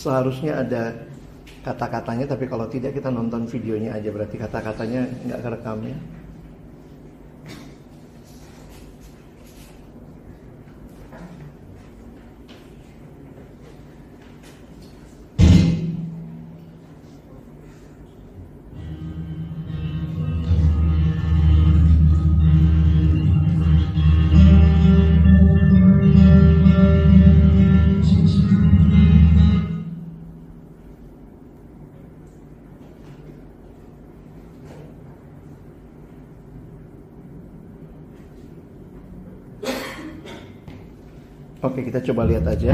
Seharusnya ada kata-katanya, tapi kalau tidak kita nonton videonya aja, berarti kata-katanya nggak kerekam ya. Oke, kita coba lihat aja.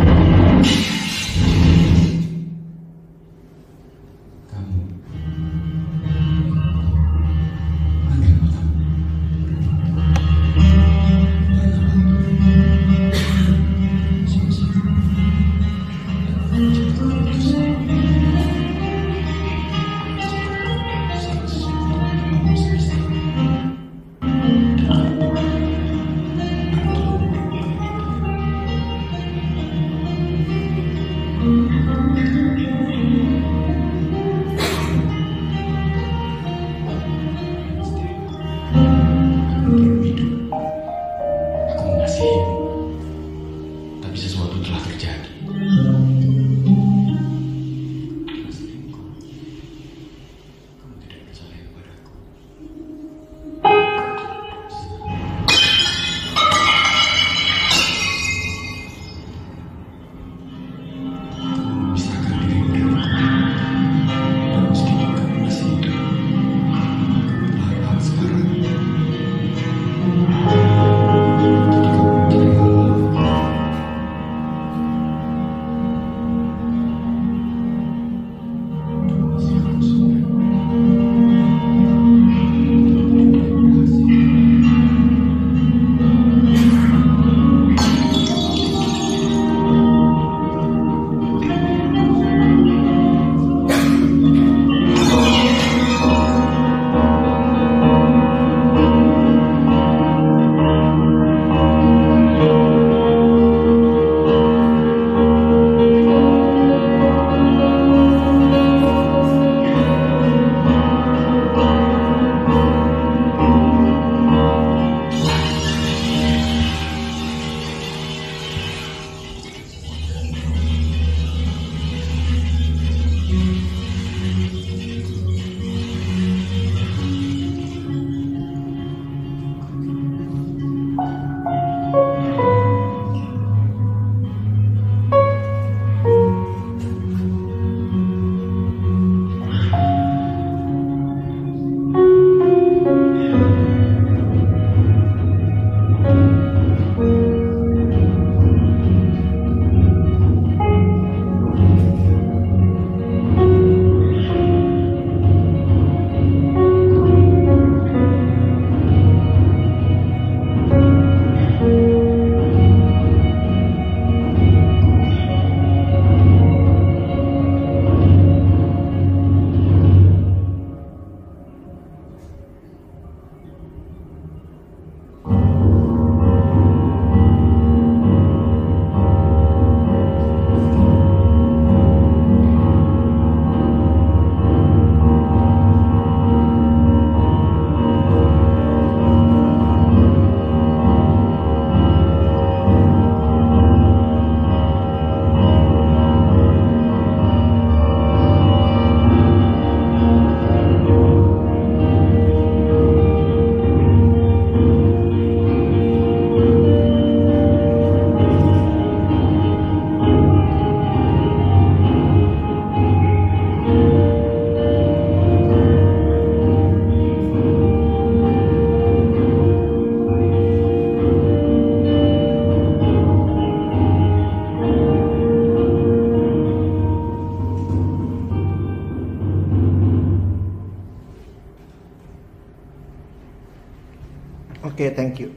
Oke, thank you.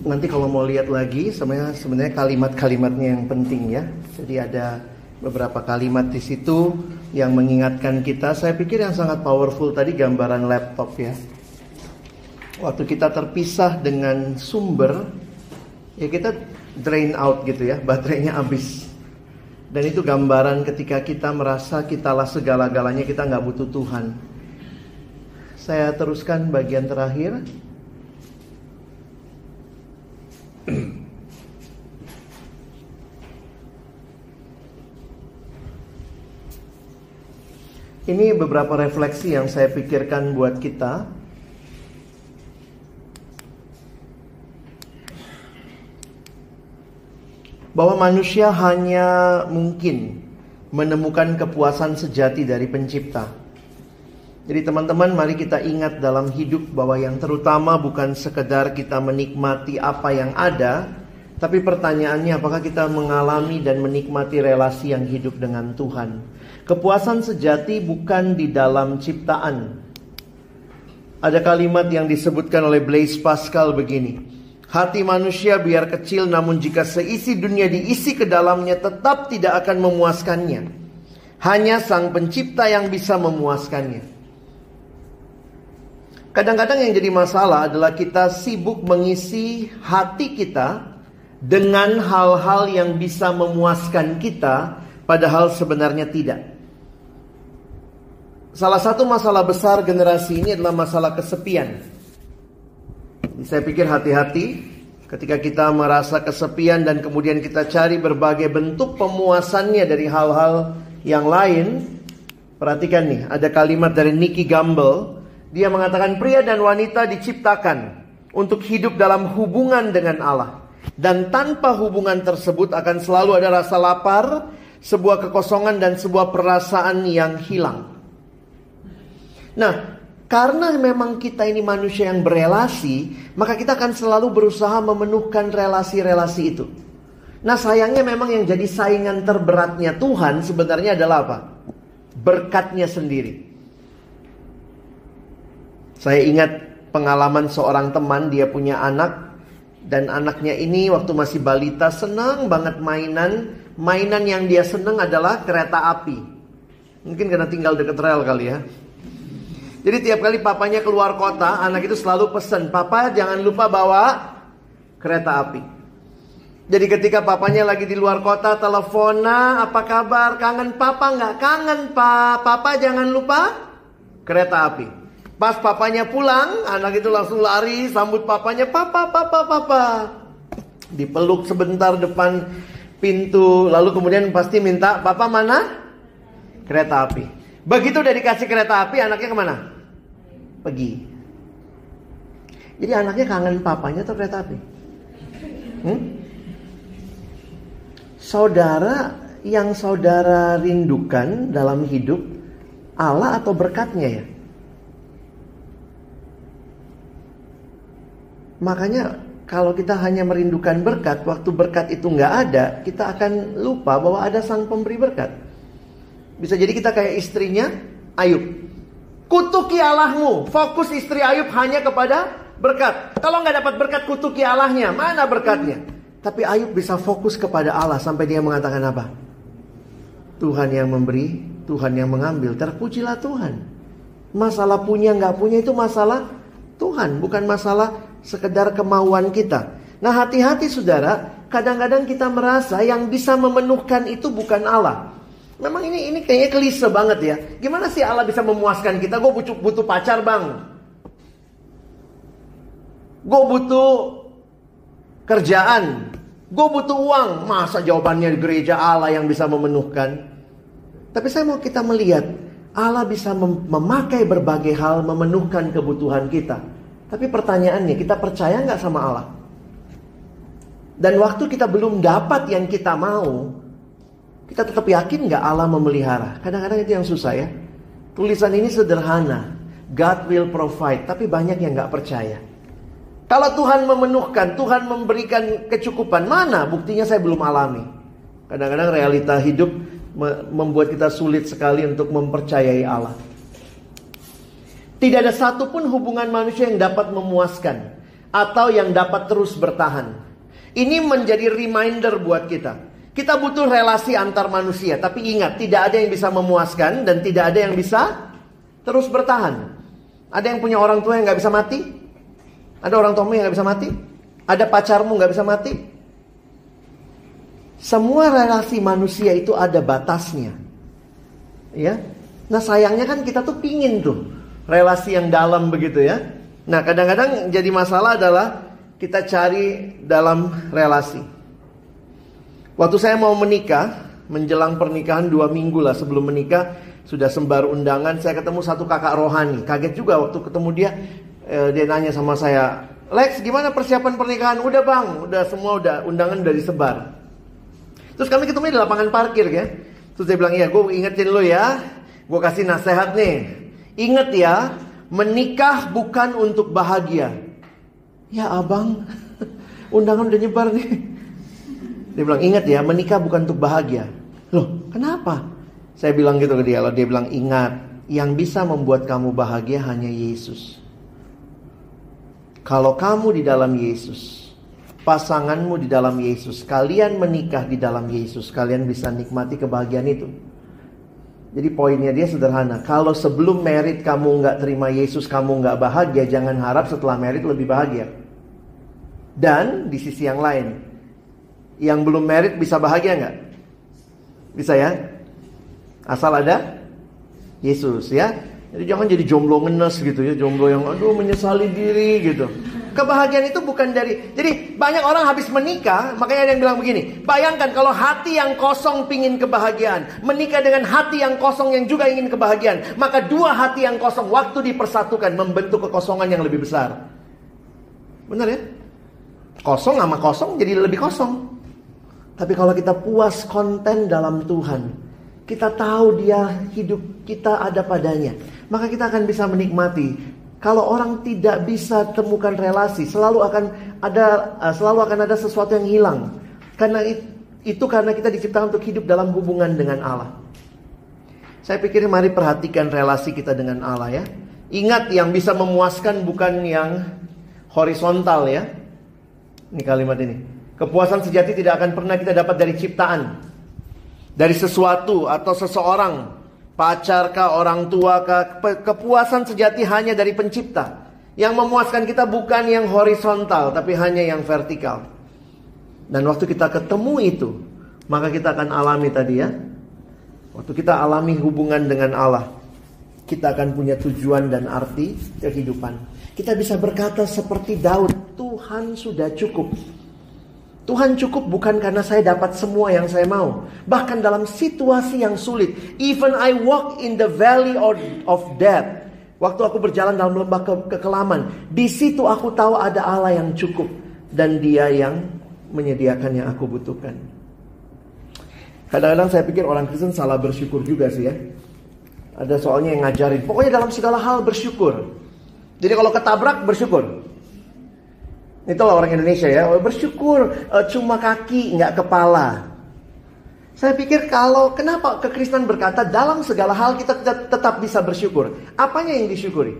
Nanti kalau mau lihat lagi, sebenarnya kalimat-kalimatnya yang penting ya. Jadi ada beberapa kalimat di situ yang mengingatkan kita. Saya pikir yang sangat powerful tadi gambaran laptop ya. Waktu kita terpisah dengan sumber, ya kita drain out gitu ya, baterainya habis. Dan itu gambaran ketika kita merasa kitalah segala-galanya, kita nggak butuh Tuhan. Saya teruskan bagian terakhir. Ini beberapa refleksi yang saya pikirkan buat kita. Bahwa manusia hanya mungkin menemukan kepuasan sejati dari Pencipta. Jadi teman-teman, mari kita ingat dalam hidup bahwa yang terutama bukan sekedar kita menikmati apa yang ada, tapi pertanyaannya apakah kita mengalami dan menikmati relasi yang hidup dengan Tuhan. Kepuasan sejati bukan di dalam ciptaan. Ada kalimat yang disebutkan oleh Blaise Pascal begini: hati manusia biar kecil, namun jika seisi dunia diisi ke dalamnya tetap tidak akan memuaskannya. Hanya Sang Pencipta yang bisa memuaskannya. Kadang-kadang yang jadi masalah adalah kita sibuk mengisi hati kita dengan hal-hal yang bisa memuaskan kita, padahal sebenarnya tidak. Salah satu masalah besar generasi ini adalah masalah kesepian. Saya pikir hati-hati ketika kita merasa kesepian dan kemudian kita cari berbagai bentuk pemuasannya dari hal-hal yang lain. Perhatikan nih, ada kalimat dari Nicky Gamble. Dia mengatakan pria dan wanita diciptakan untuk hidup dalam hubungan dengan Allah. Dan tanpa hubungan tersebut akan selalu ada rasa lapar, sebuah kekosongan dan sebuah perasaan yang hilang. Nah, karena memang kita ini manusia yang berelasi, maka kita akan selalu berusaha memenuhkan relasi-relasi itu. Nah, sayangnya memang yang jadi saingan terberatnya Tuhan sebenarnya adalah apa? Berkatnya sendiri. Saya ingat pengalaman seorang teman, dia punya anak. Dan anaknya ini waktu masih balita senang banget mainan. Mainan yang dia senang adalah kereta api. Mungkin karena tinggal dekat rel kali ya. Jadi tiap kali papanya keluar kota, anak itu selalu pesan, "Papa jangan lupa bawa kereta api." Jadi ketika papanya lagi di luar kota, teleponan, "Apa kabar? Kangen papa nggak?" "Kangen pak." "Papa jangan lupa kereta api." Pas papanya pulang, anak itu langsung lari sambut papanya, "Papa, papa, papa." Dipeluk sebentar depan pintu, lalu kemudian pasti minta, "Papa mana?" "Kereta api." Begitu udah dikasih kereta api, anaknya kemana? Pergi. Jadi anaknya kangen papanya atau kereta api? Saudara, yang saudara rindukan dalam hidup Allah atau berkatnya ya? Makanya kalau kita hanya merindukan berkat, waktu berkat itu nggak ada, kita akan lupa bahwa ada Sang Pemberi berkat. Bisa jadi kita kayak istrinya Ayub. Kutuki Allahmu. Fokus istri Ayub hanya kepada berkat. Kalau nggak dapat berkat, kutuki Allahnya. Mana berkatnya? Tapi Ayub bisa fokus kepada Allah sampai dia mengatakan apa? Tuhan yang memberi, Tuhan yang mengambil. Terpujilah Tuhan. Masalah punya nggak punya itu masalah Tuhan, bukan masalah sekedar kemauan kita. Nah, hati-hati saudara. Kadang-kadang kita merasa yang bisa memenuhkan itu bukan Allah. Memang ini kayaknya klise banget ya. Gimana sih Allah bisa memuaskan kita? Gue butuh pacar bang. Gue butuh kerjaan. Gue butuh uang. Masa jawabannya di gereja Allah yang bisa memenuhkan? Tapi saya mau kita melihat Allah bisa memakai berbagai hal memenuhkan kebutuhan kita. Tapi pertanyaannya, kita percaya nggak sama Allah? Dan waktu kita belum dapat yang kita mau, kita tetap yakin gak Allah memelihara? Kadang-kadang itu yang susah ya. Tulisan ini sederhana, God will provide, tapi banyak yang gak percaya. Kalau Tuhan memenuhkan, Tuhan memberikan kecukupan, mana buktinya saya belum alami? Kadang-kadang realita hidup membuat kita sulit sekali untuk mempercayai Allah. Tidak ada satupun hubungan manusia yang dapat memuaskan atau yang dapat terus bertahan. Ini menjadi reminder buat kita. Kita butuh relasi antar manusia. Tapi ingat, tidak ada yang bisa memuaskan dan tidak ada yang bisa terus bertahan. Ada yang punya orang tua yang gak bisa mati? Ada orang tuamu yang gak bisa mati? Ada pacarmu gak bisa mati? Semua relasi manusia itu ada batasnya. Ya. Nah sayangnya kan kita tuh pingin tuh relasi yang dalam begitu ya. Nah kadang-kadang jadi masalah adalah kita cari dalam relasi. Waktu saya mau menikah, menjelang pernikahan 2 minggu lah sebelum menikah, sudah sembar undangan, saya ketemu satu kakak rohani. Kaget juga waktu ketemu dia, dia nanya sama saya, Lex gimana persiapan pernikahan? Udah bang, udah semua udah, undangan udah disebar. Terus kami ketemu di lapangan parkir ya. Terus dia bilang, iya gue ingetin lo ya, gue kasih nasihat nih. Ingat ya, menikah bukan untuk bahagia. Ya abang, undangan udah nyebar nih. Dia bilang, ingat ya, menikah bukan untuk bahagia. Loh, kenapa? Saya bilang gitu ke dia. Lalu dia bilang, ingat, yang bisa membuat kamu bahagia hanya Yesus. Kalau kamu di dalam Yesus, pasanganmu di dalam Yesus, kalian menikah di dalam Yesus, kalian bisa nikmati kebahagiaan itu. Jadi poinnya dia sederhana. Kalau sebelum married kamu nggak terima Yesus, kamu nggak bahagia, jangan harap setelah married lebih bahagia. Dan di sisi yang lain, yang belum married bisa bahagia nggak? Bisa ya? Asal ada Yesus ya. Jadi jangan jadi jomblo ngenes gitu ya. Jomblo yang aduh menyesali diri gitu. Kebahagiaan itu bukan dari... Jadi banyak orang habis menikah, makanya ada yang bilang begini, bayangkan kalau hati yang kosong pingin kebahagiaan, menikah dengan hati yang kosong yang juga ingin kebahagiaan, maka dua hati yang kosong waktu dipersatukan membentuk kekosongan yang lebih besar. Benar ya? Kosong sama kosong jadi lebih kosong. Tapi kalau kita puas konten dalam Tuhan, kita tahu dia hidup kita ada padanya, maka kita akan bisa menikmati. Kalau orang tidak bisa temukan relasi, selalu akan ada sesuatu yang hilang. Karena karena kita diciptakan untuk hidup dalam hubungan dengan Allah. Saya pikir mari perhatikan relasi kita dengan Allah ya. Ingat, yang bisa memuaskan bukan yang horizontal ya. Ini kalimat ini. Kepuasan sejati tidak akan pernah kita dapat dari ciptaan, dari sesuatu atau seseorang. Pacar kah, orang tua kah, kepuasan sejati hanya dari pencipta. Yang memuaskan kita bukan yang horizontal, tapi hanya yang vertikal. Dan waktu kita ketemu itu, maka kita akan alami tadi ya. Waktu kita alami hubungan dengan Allah, kita akan punya tujuan dan arti kehidupan. Kita bisa berkata seperti Daud, Tuhan sudah cukup. Tuhan cukup bukan karena saya dapat semua yang saya mau. Bahkan dalam situasi yang sulit. Even I walk in the valley of death. Waktu aku berjalan dalam lembah kekelaman. Di situ aku tahu ada Allah yang cukup. Dan dia yang menyediakan yang aku butuhkan. Kadang-kadang saya pikir orang Kristen salah bersyukur juga sih ya. Ada soalnya yang ngajarin. Pokoknya dalam segala hal bersyukur. Jadi kalau ketabrak bersyukur. Itulah orang Indonesia ya, bersyukur cuma kaki nggak kepala. Saya pikir kenapa kekristenan berkata dalam segala hal kita tetap bisa bersyukur. Apanya yang disyukuri?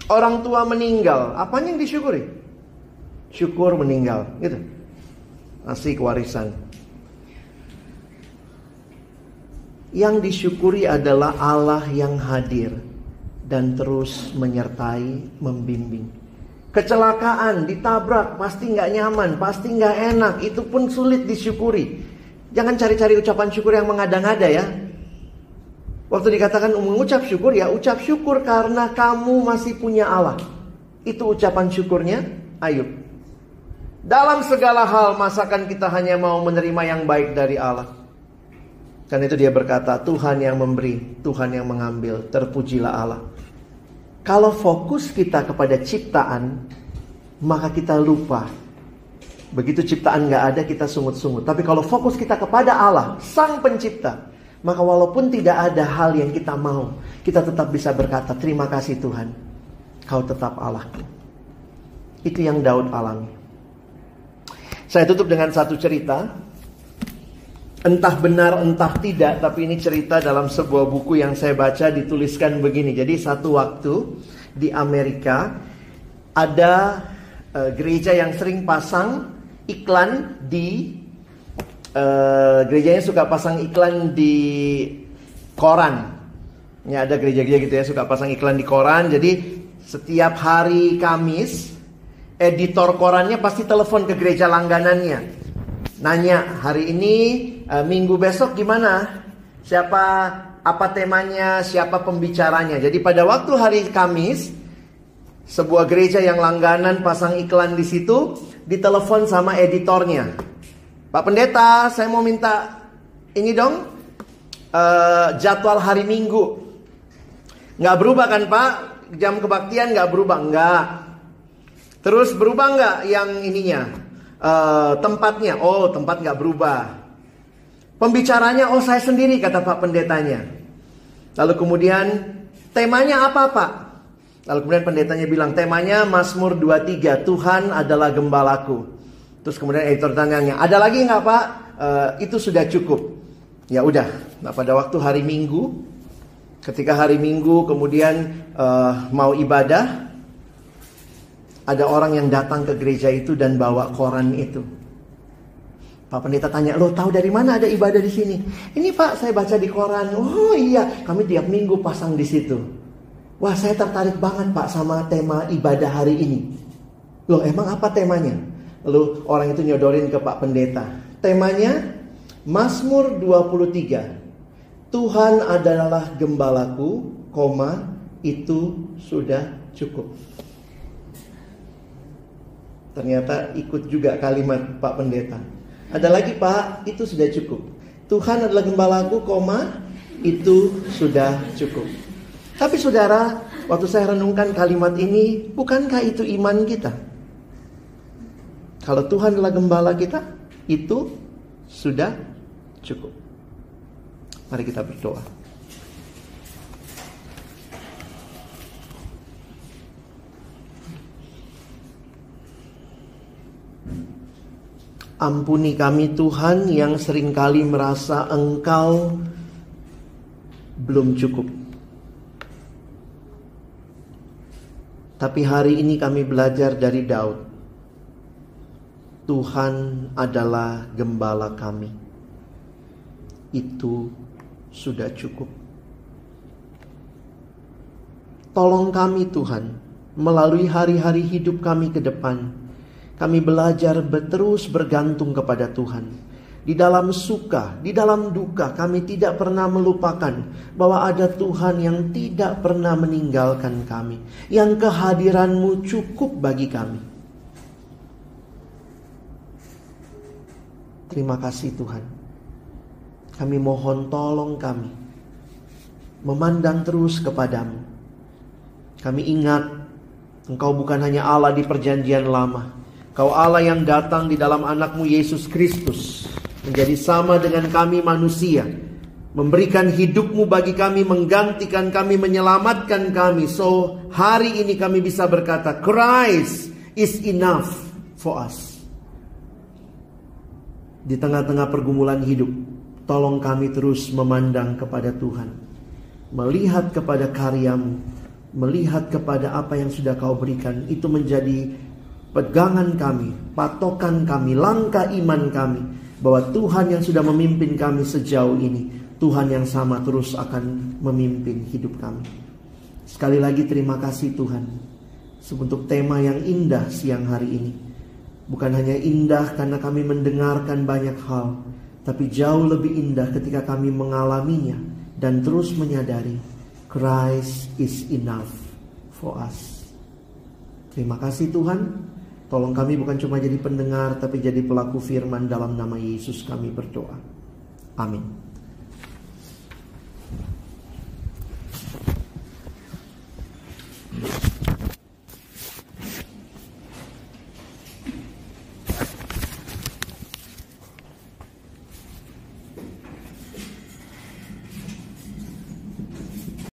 Orang tua meninggal, apanya yang disyukuri? Syukur meninggal, gitu. Asik warisan. Yang disyukuri adalah Allah yang hadir dan terus menyertai, membimbing. Kecelakaan, ditabrak, pasti gak nyaman, pasti gak enak. Itu pun sulit disyukuri. Jangan cari-cari ucapan syukur yang mengada-ngada ya. Waktu dikatakan mengucap syukur, ya ucap syukur karena kamu masih punya Allah. Itu ucapan syukurnya Ayub. Dalam segala hal, masakan kita hanya mau menerima yang baik dari Allah. Karena itu dia berkata, Tuhan yang memberi, Tuhan yang mengambil, terpujilah Allah. Kalau fokus kita kepada ciptaan, maka kita lupa. Begitu ciptaan gak ada, kita sungut-sungut. Tapi kalau fokus kita kepada Allah, Sang Pencipta, maka walaupun tidak ada hal yang kita mau, kita tetap bisa berkata, terima kasih Tuhan, Kau tetap Allahku. Itu yang Daud alami. Saya tutup dengan satu cerita. Entah benar entah tidak, tapi ini cerita dalam sebuah buku yang saya baca, dituliskan begini. Jadi satu waktu di Amerika ada gereja yang sering pasang iklan di gerejanya suka pasang iklan di koran. Ya, ada gereja-gereja gitu ya suka pasang iklan di koran. Jadi setiap hari Kamis editor korannya pasti telepon ke gereja langganannya, nanya, hari ini minggu besok gimana? Siapa, apa temanya, siapa pembicaranya. Jadi pada waktu hari Kamis, sebuah gereja yang langganan pasang iklan di situ, ditelepon sama editornya. Pak Pendeta, saya mau minta ini dong, jadwal hari Minggu. Nggak berubah kan Pak? Jam kebaktian nggak berubah? Nggak. Terus berubah nggak yang ininya? Tempatnya? Oh, tempat nggak berubah. Pembicaranya, oh saya sendiri, kata Pak Pendetanya. Lalu kemudian, temanya apa Pak? Lalu kemudian pendetanya bilang, temanya Mazmur 23, Tuhan adalah gembalaku. Terus kemudian editor tanyanya, ada lagi nggak Pak? Itu sudah cukup. Ya udah. Nah pada waktu hari Minggu, ketika hari Minggu kemudian mau ibadah, ada orang yang datang ke gereja itu dan bawa koran itu. Pak Pendeta tanya, lo tahu dari mana ada ibadah di sini? Ini Pak, saya baca di koran. Oh iya, kami tiap minggu pasang di situ. Wah, saya tertarik banget Pak sama tema ibadah hari ini. Loh, emang apa temanya? Lalu orang itu nyodorin ke Pak Pendeta. Temanya Mazmur 23. Tuhan adalah gembalaku, itu sudah cukup. Ternyata ikut juga kalimat Pak Pendeta. Ada lagi Pak, itu sudah cukup. Tuhan adalah gembalaku, itu sudah cukup. Tapi saudara, waktu saya renungkan kalimat ini, bukankah itu iman kita? Kalau Tuhan adalah gembala kita, itu sudah cukup. Mari kita berdoa. Ampuni kami Tuhan yang seringkali merasa Engkau belum cukup. Tapi hari ini kami belajar dari Daud. Tuhan adalah gembala kami. Itu sudah cukup. Tolong kami Tuhan, melalui hari-hari hidup kami ke depan. Kami belajar terus bergantung kepada Tuhan. Di dalam suka, di dalam duka, kami tidak pernah melupakan bahwa ada Tuhan yang tidak pernah meninggalkan kami. Yang kehadiran-Mu cukup bagi kami. Terima kasih Tuhan. Kami mohon tolong kami memandang terus kepadamu. Kami ingat Engkau bukan hanya Allah di perjanjian lama. Kau Allah yang datang di dalam anak-Mu Yesus Kristus, menjadi sama dengan kami manusia, memberikan hidup-Mu bagi kami, menggantikan kami, menyelamatkan kami. So hari ini kami bisa berkata, Christ is enough for us. Di tengah-tengah pergumulan hidup, tolong kami terus memandang kepada Tuhan, melihat kepada karya-Mu, melihat kepada apa yang sudah Kau berikan. Itu menjadi pegangan kami, patokan kami, langkah iman kami, bahwa Tuhan yang sudah memimpin kami sejauh ini, Tuhan yang sama terus akan memimpin hidup kami. Sekali lagi terima kasih Tuhan, untuk tema yang indah siang hari ini. Bukan hanya indah karena kami mendengarkan banyak hal, tapi jauh lebih indah ketika kami mengalaminya dan terus menyadari Christ is enough for us. Terima kasih Tuhan. Tolong kami bukan cuma jadi pendengar, tapi jadi pelaku firman. Dalam nama Yesus kami berdoa. Amin.